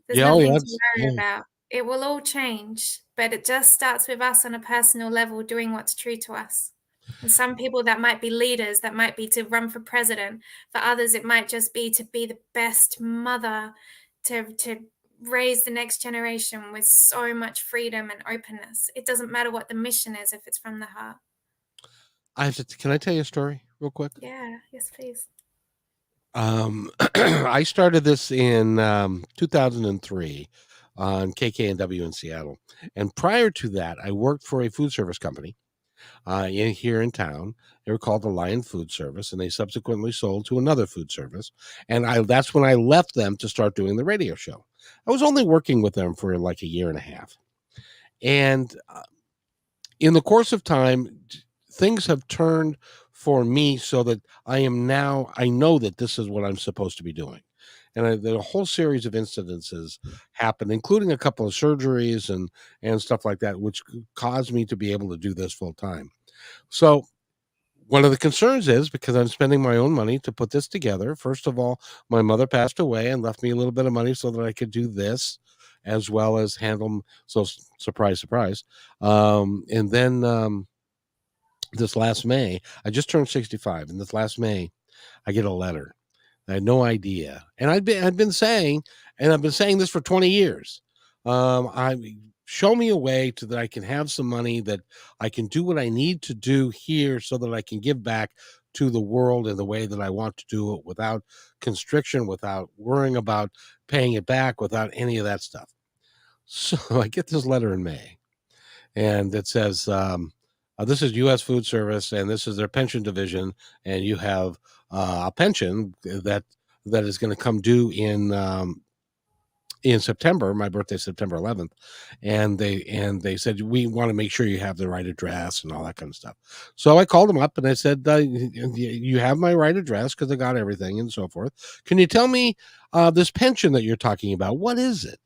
there's Yeah, oh, nothing yeah, to worry yeah. about. It will all change, but it just starts with us on a personal level doing what's true to us. And some people that might be leaders, that might be to run for president. For others, it might just be the best mother, to raise the next generation with so much freedom and openness. It doesn't matter what the mission is if it's from the heart. Can I tell you a story real quick? Yeah, yes, please. I started this in 2003 on KKNW in Seattle. And prior to that, I worked for a food service company here in town. They were called the Lion Food Service, and they subsequently sold to another food service. And that's when I left them to start doing the radio show. I was only working with them for like a year and a half. And in the course of time, things have turned for me so that I know that this is what I'm supposed to be doing. And a whole series of incidences happened, including a couple of surgeries and stuff like that, which caused me to be able to do this full time. So one of the concerns is, because I'm spending my own money to put this together. First of all, my mother passed away and left me a little bit of money so that I could do this, as well as handle. So surprise, surprise. And then this last May, I just turned 65, and this last May, I get a letter. I had no idea, and I've been saying, and I've been saying this for 20 years. I Show me a way to that I can have some money, that I can do what I need to do here so that I can give back to the world in the way that I want to do it, without constriction, without worrying about paying it back, without any of that stuff. So I get this letter in May, and it says, this is U.S. Food Service, and this is their pension division, and you have a pension that is going to come due in September. My birthday is September 11th, and they said, we want to make sure you have the right address and all that kind of stuff. So I called them up and I said, you have my right address because I got everything and so forth. Can you tell me this pension that you're talking about? What is it?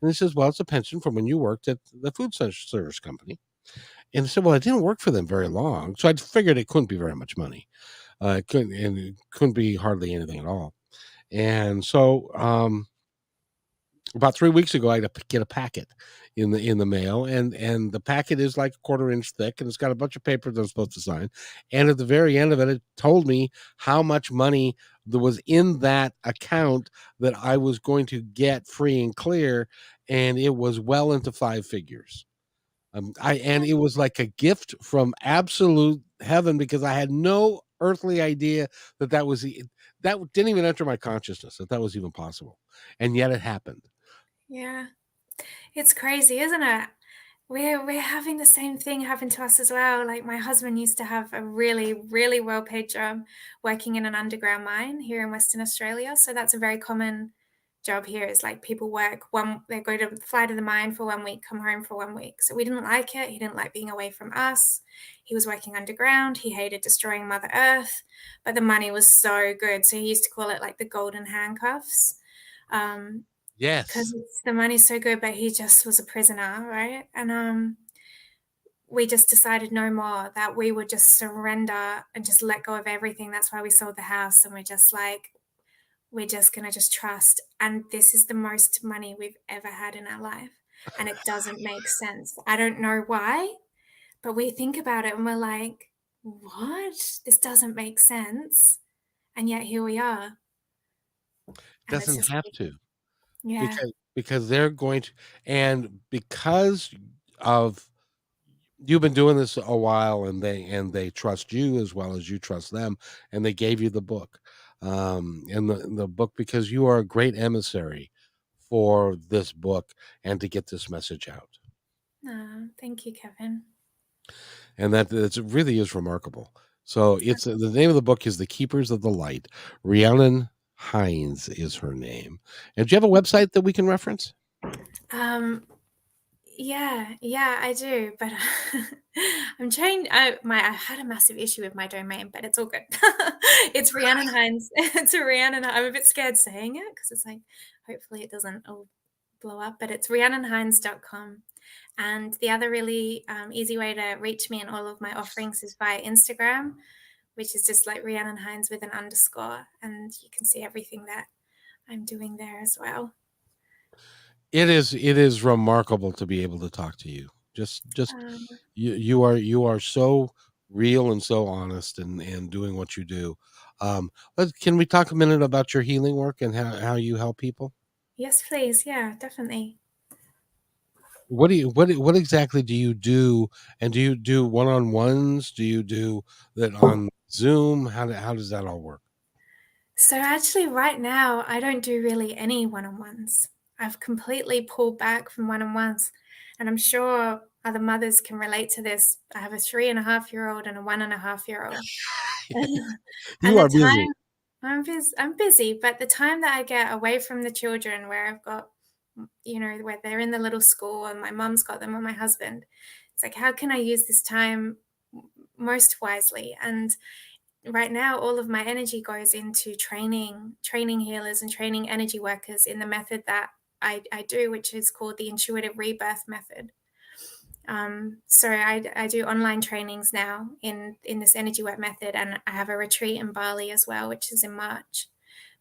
And he says, well, it's a pension from when you worked at the food service company. And I said, well, I didn't work for them very long, so I figured it couldn't be very much money. It couldn't be hardly anything at all. And so about 3 weeks ago, I had to get a packet in the mail, and the packet is like a quarter-inch thick, and it's got a bunch of papers I'm supposed to sign. And at the very end of it, it told me how much money there was in that account that I was going to get free and clear, and it was well into 5 figures. And it was like a gift from absolute heaven, because I had no earthly idea that didn't even enter my consciousness that was even possible, and yet it happened. Yeah. It's crazy, isn't it? We're having the same thing happen to us as well. Like my husband used to have a really, really well-paid job working in an underground mine here in Western Australia. So that's a very common job here. Is like people they go to fly to the mine for 1 week, come home for 1 week. So we didn't like it. He didn't like being away from us. He was working underground. He hated destroying Mother Earth, but the money was so good. So he used to call it like the golden handcuffs. Because Yes. the money's so good, but he just was a prisoner, right? And we just decided no more, that we would just surrender and just let go of everything. That's why we sold the house, and we're just like, we're just gonna just trust. And this is the most money we've ever had in our life, and it doesn't make sense. I don't know why, but we think about it and we're like, what? This doesn't make sense. And yet here we are. And it's Doesn't just, have to, yeah. because they're going to, and because of you've been doing this a while, and they trust you as well as you trust them, and they gave you the book, and the book, because you are a great emissary for this book and to get this message out. Oh, thank you, Kevin. And that it really is remarkable. So it's the name of the book is The Keepers of the Light. Rhiannon Heinz is her name. And do you have a website that we can reference? Um, yeah, I do, but I'm trying. I had a massive issue with my domain, but it's all good. It's Rhiannon Heinz. It's a Rhiannon. I'm a bit scared saying it because it's like, hopefully it doesn't all blow up, but it's rhiannonheinz.com. And the other really easy way to reach me and all of my offerings is via Instagram, which is just like Rhiannon Heinz with an underscore, and you can see everything that I'm doing there as well. It is remarkable to be able to talk to you. Just Um, you are so real and so honest, and doing what you do. Can we talk a minute about your healing work and how you help people? yes, please. Yeah, definitely. What exactly do you do? And do you do one-on-ones? Do you do that on Zoom? How does that all work? So actually, right now, I don't do really any one-on-ones. I've completely pulled back from one-on-ones, and I'm sure other mothers can relate to this. I have a 3.5-year-old and a 1.5-year-old, and You the are busy. time I'm busy, but the time that I get away from the children, where I've got, where they're in the little school and my mom's got them or my husband, it's like, how can I use this time most wisely? And right now all of my energy goes into training healers and training energy workers in the method that I do, which is called the intuitive rebirth method. So I do online trainings now in this energy work method, and I have a retreat in Bali as well, which is in March.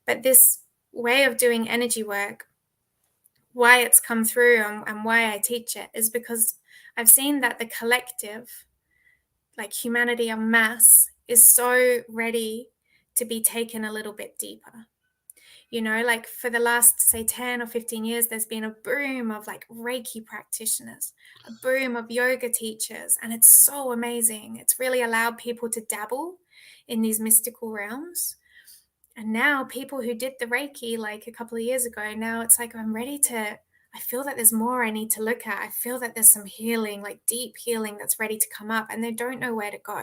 But this way of doing energy work, why it's come through, and why I teach it, is because I've seen that the collective, like humanity en masse, is so ready to be taken a little bit deeper. Like for the last, say, 10 or 15 years, there's been a boom of like Reiki practitioners, a boom of yoga teachers, and it's so amazing. It's really allowed people to dabble in these mystical realms. And now people who did the Reiki like a couple of years ago, now it's like I feel that there's more I need to look at. I feel that there's some healing, like deep healing that's ready to come up, and they don't know where to go.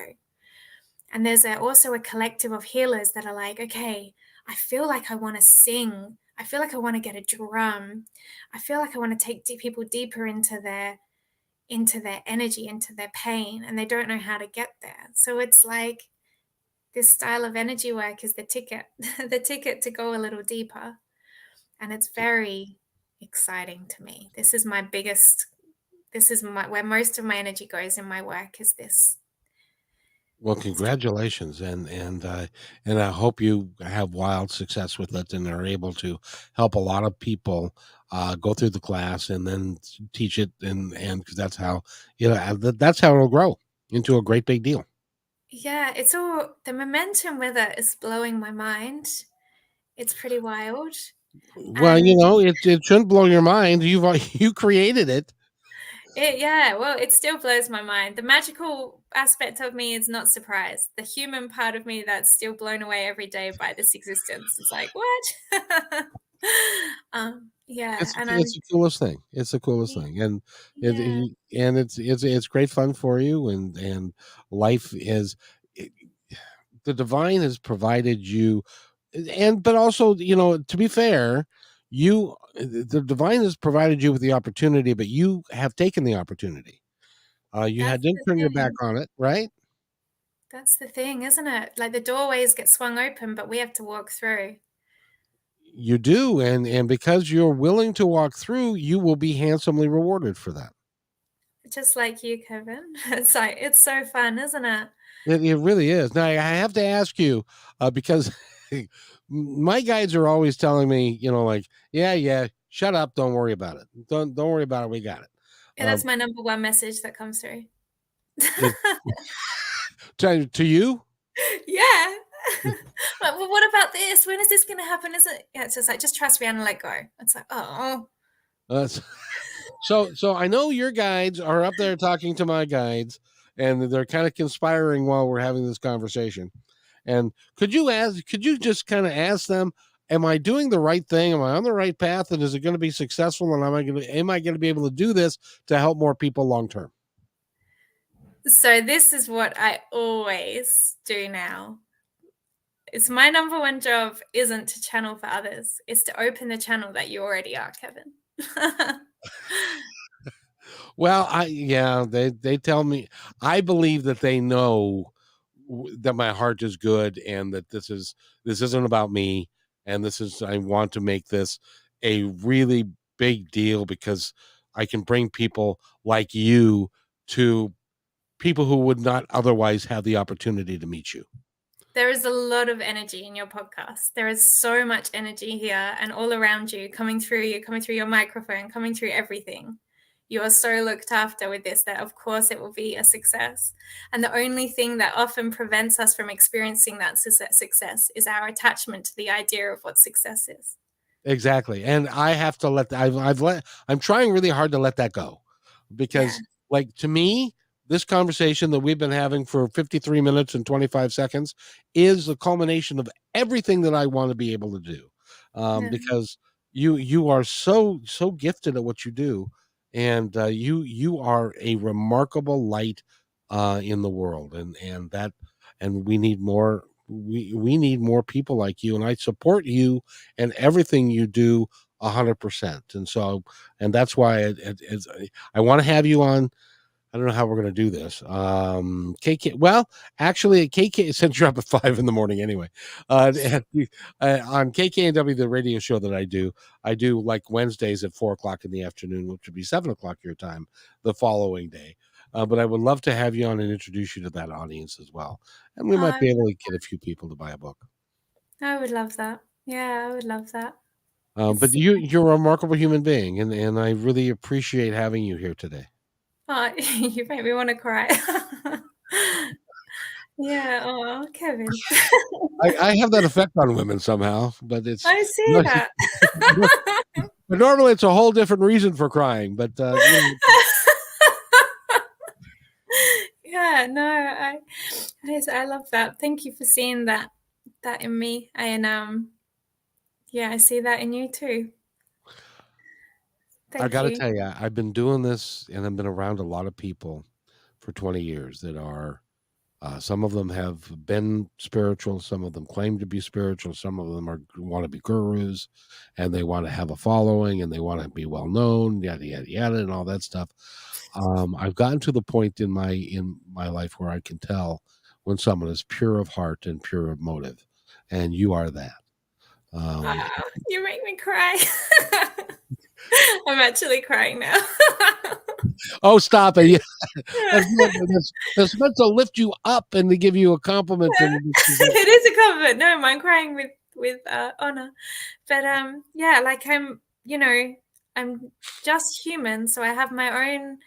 And there's also a collective of healers that are like, okay, I feel like I want to sing. I feel like I want to get a drum. I feel like I want to take people deeper into their energy, into their pain, and they don't know how to get there. So it's like this style of energy work is the ticket, the ticket to go a little deeper. And it's very exciting to me. This is where most of my energy goes in my work, is this. Well, congratulations, and I hope you have wild success with it and are able to help a lot of people go through the class and then teach it, and because that's how that's how it'll grow into a great big deal. Yeah, it's all the momentum with it is blowing my mind. It's pretty wild. Well, it shouldn't blow your mind. You created it. Well, it still blows my mind. The magical aspect of me is not surprised. The human part of me that's still blown away every day by this existence is like, what? Yeah, It's and it's the coolest thing. It's the coolest thing, and yeah, it's great fun for you, and life is it, the divine has provided you, and but also to be fair, the divine has provided you with the opportunity, but you have taken the opportunity. You that's didn't the turn your back thing. on it, right? That's the thing, isn't it? Like the doorways get swung open, but we have to walk through. You do, and because you're willing to walk through, you will be handsomely rewarded for that. Just like you, Kevin. It's like it's so fun, isn't it? It really is. Now I have to ask you because my guides are always telling me, like, yeah, shut up, don't worry about it, don't worry about it, we got it. Yeah, that's my number one message that comes through. It to you. Yeah. Like, well, what about this? When is this going to happen? Is it? Yeah, it's just like, just trust me and let go. It's like, oh. So I know your guides are up there talking to my guides, and they're kind of conspiring while we're having this conversation. And could you just kind of ask them, am I doing the right thing? Am I on the right path? And is it going to be successful? And am I going to be able to do this to help more people long term? So this is what I always do now. It's my number one job isn't to channel for others. It's to open the channel that you already are, Kevin. Well, they tell me, I believe that they know that my heart is good, and that this isn't about me, and I want to make this a really big deal, because I can bring people like you to people who would not otherwise have the opportunity to meet you. There is a lot of energy in your podcast. There is so much energy here and all around you, coming through your microphone, coming through everything. You are so looked after with this that of course it will be a success. And the only thing that often prevents us from experiencing that success is our attachment to the idea of what success is. Exactly. And I have to I'm trying really hard to let that go, because like, to me, this conversation that we've been having for 53 minutes and 25 seconds is the culmination of everything that I want to be able to do. Because you are so gifted at what you do, and you are a remarkable light in the world, and we need more. We need more people like you, and I support you and everything you do 100%. And that's why I want to have you on. I don't know how we're going to do this. KK, well, actually, KK, since you're up at 5 a.m. anyway, on KKNW, the radio show that I do like Wednesdays at 4 o'clock in the afternoon, which would be 7 o'clock your time the following day. But I would love to have you on and introduce you to that audience as well. And we might be able to get a few people to buy a book. I would love that. Yeah, I would love that. But you're a remarkable human being, and I really appreciate having you here today. Oh, you make me want to cry. Yeah, oh, Kevin. I have that effect on women somehow, but it's I see that. but normally it's a whole different reason for crying. But Yeah, Yeah, no, I love that. Thank you for seeing that in me. And yeah, I see that in you too. I Thank got to you. tell you, I've been doing this and I've been around a lot of people for 20 years that are, some of them have been spiritual, some of them claim to be spiritual, some of them are want to be gurus, and they want to have a following and they want to be well known, yada yada yada, and all that stuff. I've gotten to the point in my life where I can tell when someone is pure of heart and pure of motive, and you are that. Um, You make me cry. I'm actually crying now. oh, stop it! That's meant to lift you up and to give you a compliment. And It is a compliment. No, I'm crying with honor. But yeah, like I'm just human, so I have my own,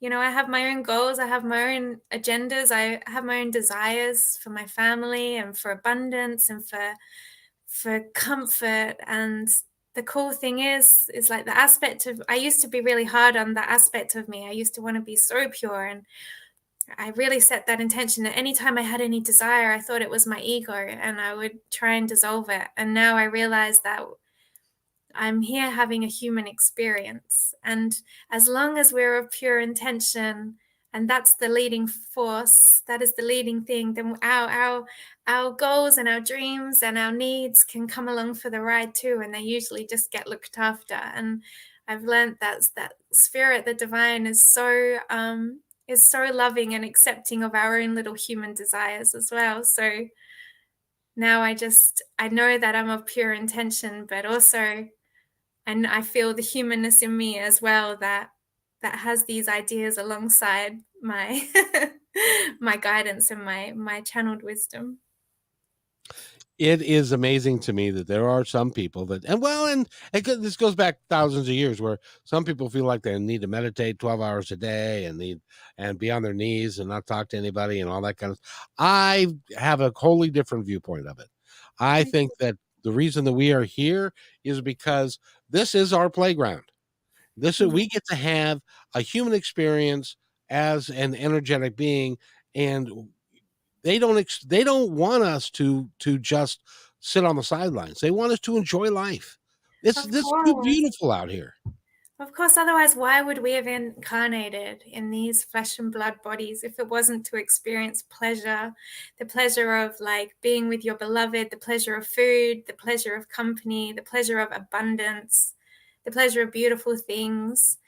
I have my own goals, I have my own agendas, I have my own desires for my family and for abundance and for comfort. And the cool thing is like the aspect of, I used to be really hard on that aspect of me. I used to want to be so pure, and I really set that intention that anytime I had any desire, I thought it was my ego and I would try and dissolve it. And now I realize that I'm here having a human experience. And as long as we're of pure intention, and that's the leading force, that is the leading thing, then our goals and our dreams and our needs can come along for the ride too. And they usually just get looked after. And I've learned that spirit, the divine, is so loving and accepting of our own little human desires as well. So now I know that I'm of pure intention, but also, and I feel the humanness in me as well that has these ideas alongside my my guidance and my channeled wisdom. it is amazing to me that there are some people that, this goes back thousands of years, where some people feel like they need to meditate 12 hours a day and be on their knees and not talk to anybody and all that kind of stuff. I have a wholly different viewpoint of it. I think that the reason that we are here is because this is our playground. We get to have a human experience as an energetic being, and they don't want us to just sit on the sidelines. They want us to enjoy life. This Of this is too course. beautiful out here. Of course, otherwise, why would we have incarnated in these flesh and blood bodies if it wasn't to experience pleasure, the pleasure of like being with your beloved, the pleasure of food, the pleasure of company, the pleasure of abundance, the pleasure of beautiful things.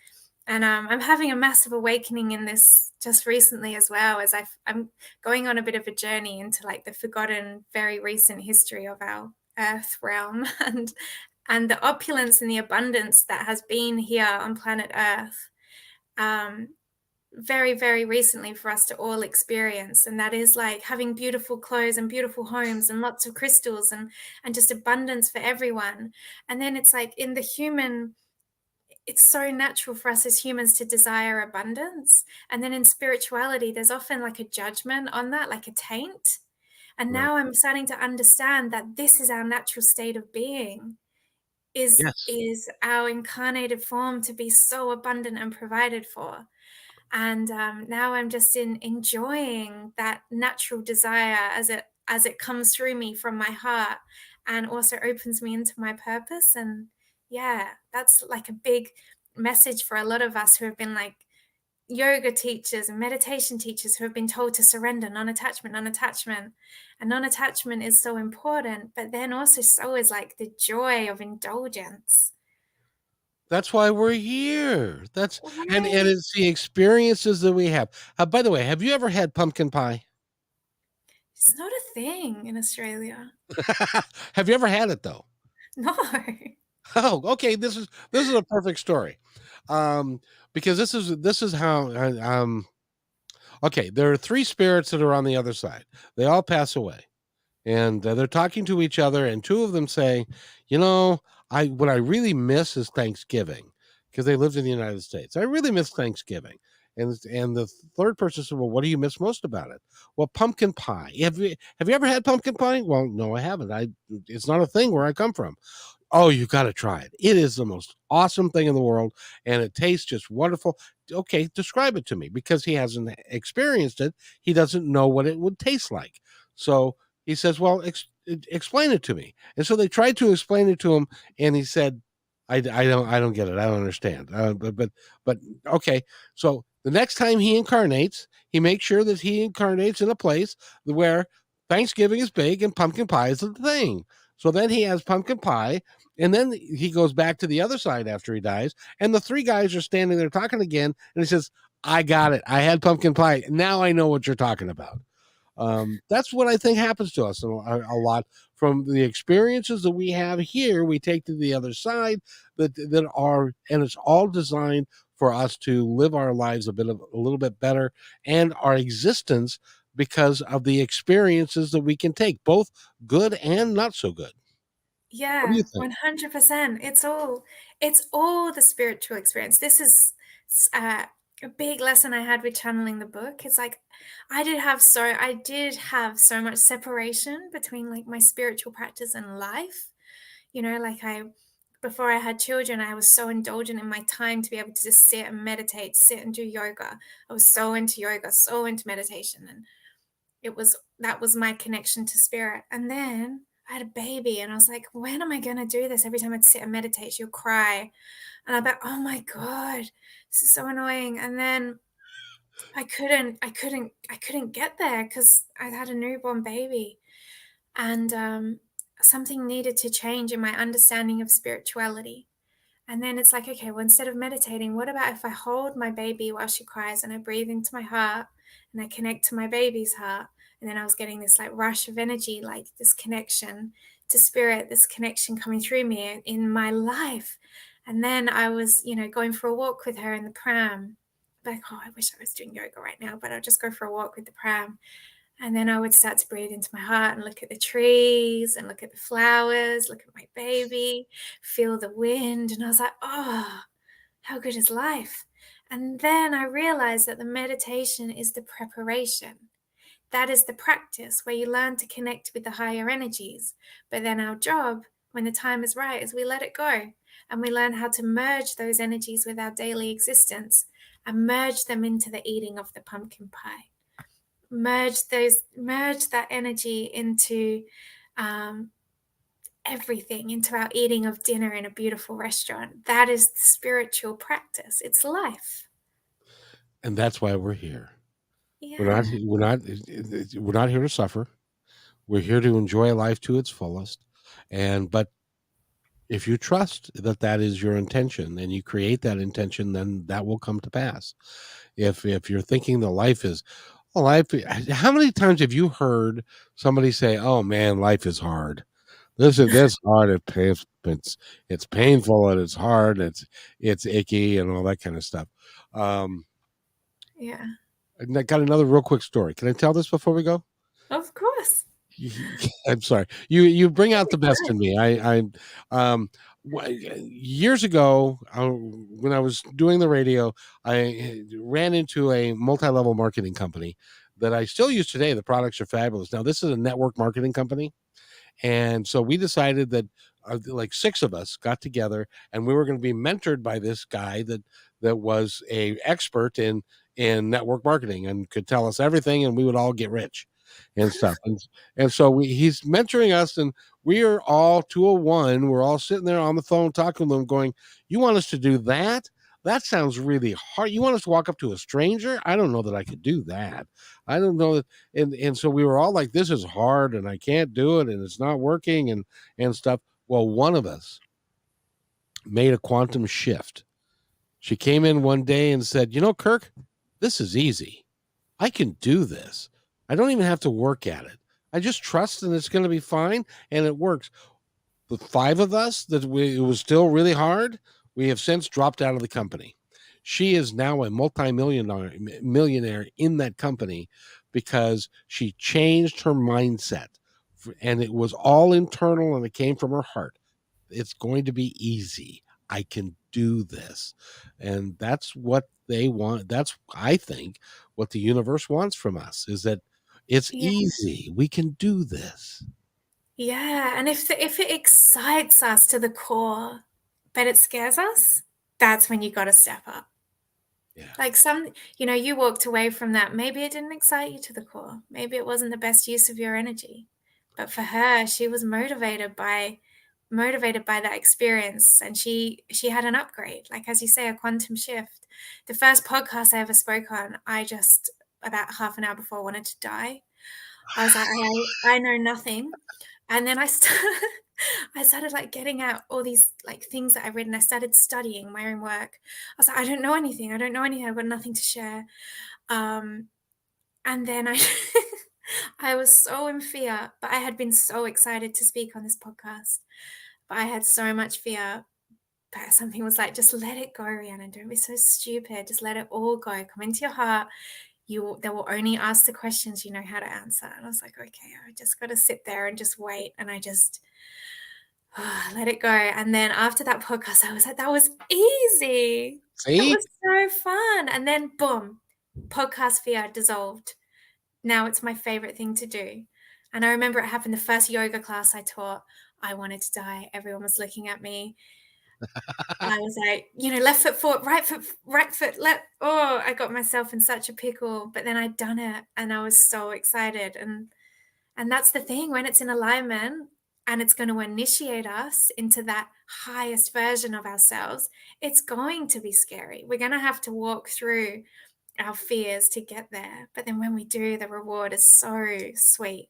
And I'm having a massive awakening in this just recently as well, as I'm going on a bit of a journey into like the forgotten, very recent history of our Earth realm and the opulence and the abundance that has been here on planet Earth very, very recently for us to all experience. And that is like having beautiful clothes and beautiful homes and lots of crystals and just abundance for everyone. And then it's like in the human, it's so natural for us as humans to desire abundance. And then in spirituality, there's often like a judgment on that, like a taint. And Right. now I'm starting to understand that this is our natural state of being, Yes. is our incarnated form to be so abundant and provided for. And now I'm just enjoying that natural desire as it comes through me from my heart, and also opens me into my purpose. And yeah, that's like a big message for a lot of us who have been like yoga teachers and meditation teachers who have been told to surrender, non-attachment. And non-attachment is so important, but then also so is like the joy of indulgence. That's why we're here. And Right. it's the experiences that we have. By the way, have you ever had pumpkin pie? It's not a thing in Australia. Have you ever had it though? No. Oh, okay. This is a perfect story, because this is how. Okay, there are three spirits that are on the other side. They all pass away, and they're talking to each other, and two of them say, "You know, I what I really miss is Thanksgiving," because they lived in the United States. I really miss Thanksgiving. And the third person said, "Well, what do you miss most about it?" Well, pumpkin pie. Have you ever had pumpkin pie? Well, no, I haven't. It's not a thing where I come from. Oh, you got to try it. It is the most awesome thing in the world, and it tastes just wonderful. okay, describe it to me, because he hasn't experienced it. He doesn't know what it would taste like. So he says, well, explain it to me. And so they tried to explain it to him, and he said, I don't get it. I don't understand. But okay. So the next time he incarnates, he makes sure that he incarnates in a place where Thanksgiving is big and pumpkin pie is the thing. So then he has pumpkin pie, and then he goes back to the other side after he dies, and the three guys are standing there talking again, and he says, I got it. I had pumpkin pie. Now I know what you're talking about. That's what I think happens to us a lot. From the experiences that we have here, we take to the other side that are, and it's all designed for us to live our lives a little bit better, and our existence, because of the experiences that we can take, both good and not so good. What do Yeah, you think? 100%. It's all the spiritual experience. This is a big lesson I had with channeling the book. It's like I did have so much separation between like my spiritual practice and life. Like before I had children, I was so indulgent in my time to be able to just sit and meditate, sit and do yoga. I was so into yoga, so into meditation, and that was my connection to spirit. And then I had a baby, and I was like, when am I going to do this? Every time I'd sit and meditate, she'll cry, and I'd be like, oh my god, this is so annoying. And then I couldn't get there because I had a newborn baby, and something needed to change in my understanding of spirituality. And then it's like, okay, well, instead of meditating, what about if I hold my baby while she cries, and I breathe into my heart, and I connect to my baby's heart? And then I was getting this like rush of energy, like this connection to spirit, this connection coming through me in my life. And then I was, going for a walk with her in the pram. Like, oh, I wish I was doing yoga right now, but I'll just go for a walk with the pram. And then I would start to breathe into my heart and look at the trees and look at the flowers, look at my baby, feel the wind. And I was like, oh, how good is life? And then I realized that the meditation is the preparation. That is the practice where you learn to connect with the higher energies. But then our job, when the time is right, is we let it go. And we learn how to merge those energies with our daily existence and merge them into the eating of the pumpkin pie. Merge that energy into everything, into our eating of dinner in a beautiful restaurant. That is the spiritual practice. It's life. And that's why we're here. We're not Yeah. we're not we're not here to suffer. We're here to enjoy life to its fullest. And but if you trust that that is your intention, and you create that intention, then that will come to pass. If you're thinking the life is, well, life, how many times have you heard somebody say, "Oh man, life is hard. This hard. It's painful, and it's hard. It's icky, and all that kind of stuff." Um, Yeah. and I got another real quick story. Can I tell this before we go? Of course. I'm sorry. You bring out the best in me. Um years ago, when I was doing the radio, I ran into a multi-level marketing company that I still use today. The products are fabulous. Now, this is a network marketing company, and so we decided that like six of us got together, and we were going to be mentored by this guy that was a expert in network marketing and could tell us everything, and we would all get rich and stuff. And so he's mentoring us, and we are all 201. We're all sitting there on the phone talking to them, going, "You want us to do that? That sounds really hard. You want us to walk up to a stranger? I don't know that I could do that. I don't know that." And so we were all like, "This is hard, and I can't do it, and it's not working," and stuff. Well, one of us made a quantum shift. She came in one day and said, Kirk, this is easy. I can do this. I don't even have to work at it. I just trust, and it's going to be fine, and it works." The five of us it was still really hard, we have since dropped out of the company. She is now a millionaire in that company because she changed her mindset, and it was all internal, and it came from her heart. It's going to be easy. I can do this. And that's what they want. That's, I think, what the universe wants from us, is that it's Yeah. easy. We can do this. Yeah. And if it excites us to the core, but it scares us, that's when you got to step up. Yeah. Like you walked away from that. Maybe it didn't excite you to the core. Maybe it wasn't the best use of your energy. But for her, she was motivated by that experience, and she had an upgrade, like as you say, a quantum shift. The first podcast I ever spoke on, I just about half an hour before wanted to die. I was like, I know nothing. And then I started like getting out all these like things that I've read, and I started studying my own work. I was like, I don't know anything. I've got nothing to share. And then I was so in fear, but I had been so excited to speak on this podcast. But I had so much fear. But something was like, just let it go, Rhiannon. Don't be so stupid. Just let it all go. Come into your heart. They will only ask the questions you know how to answer. And I was like, okay, I just got to sit there and just wait. And I just let it go. And then after that podcast, I was like, that was easy. See? It was so fun. And then boom, podcast fear dissolved. Now it's my favorite thing to do. And I remember it happened the first yoga class I taught. I wanted to die. Everyone was looking at me. I was like, left foot forward, right foot, left. Oh, I got myself in such a pickle, but then I'd done it and I was so excited. And that's the thing, when it's in alignment and it's going to initiate us into that highest version of ourselves, it's going to be scary. We're going to have to walk through our fears to get there. But then when we do, the reward is so sweet.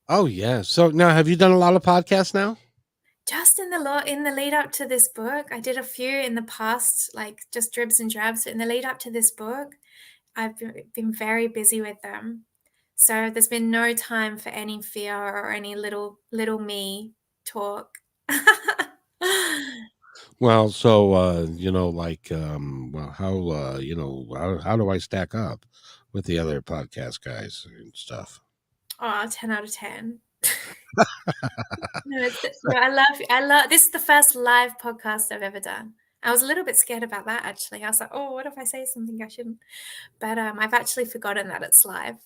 Oh, yeah. So now, have you done a lot of podcasts now? Just in the lead up to this book, I did a few in the past, like just dribs and drabs. But in the lead up to this book, I've been very busy with them. So there's been no time for any fear or any little me talk. Well, so well, how do I stack up with the other podcast guys and stuff? Oh, 10 out of 10. No, I love this is the first live podcast I've ever done. I was a little bit scared about that, actually. I was like, oh, what if I say something I shouldn't? But I've actually forgotten that it's live.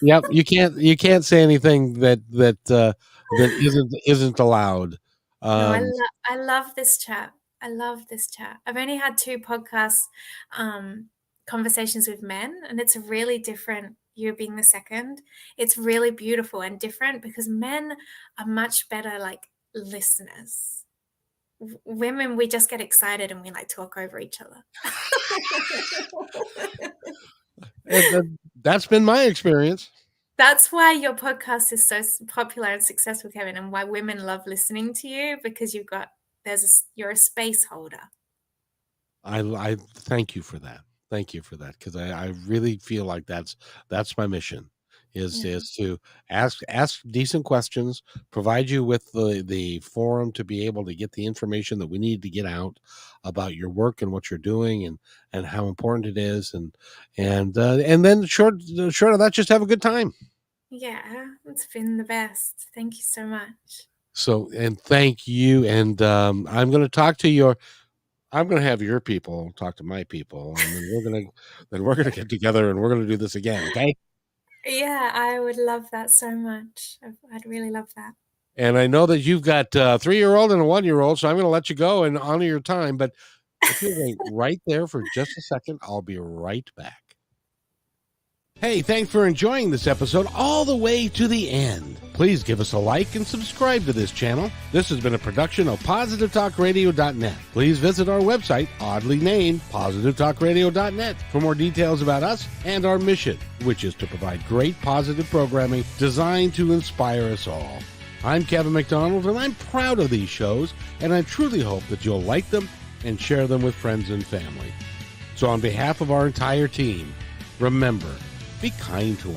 Yep, you can't say anything that isn't allowed. No, I love this chat. I love this chat. I've only had 2 podcast conversations with men, and it's really different. You being the second, it's really beautiful and different because men are much better like listeners. Women, we just get excited and we like talk over each other. That's been my experience. That's why your podcast is so popular and successful, Kevin, and why women love listening to you, because you're a space holder. I thank you for that. Thank you for that, because I really feel like that's my mission is to ask decent questions, provide you with the forum to be able to get the information that we need to get out about your work and what you're doing and how important it is, and then short of that, just have a good time. Yeah, it's been the best. Thank you so much. So, and thank you, and I'm going to have your people talk to my people, and then we're gonna get together and we're gonna do this again, okay? Yeah, I would love that so much. I'd really love that. And I know that you've got a 3-year-old and a 1-year-old, so I'm gonna let you go and honor your time. But if you wait right there for just a second, I'll be right back. Hey, thanks for enjoying this episode all the way to the end. Please give us a like and subscribe to this channel. This has been a production of PositiveTalkRadio.net. Please visit our website, oddly named PositiveTalkRadio.net, for more details about us and our mission, which is to provide great positive programming designed to inspire us all. I'm Kevin McDonald, and I'm proud of these shows, and I truly hope that you'll like them and share them with friends and family. So on behalf of our entire team, remember, be kind to one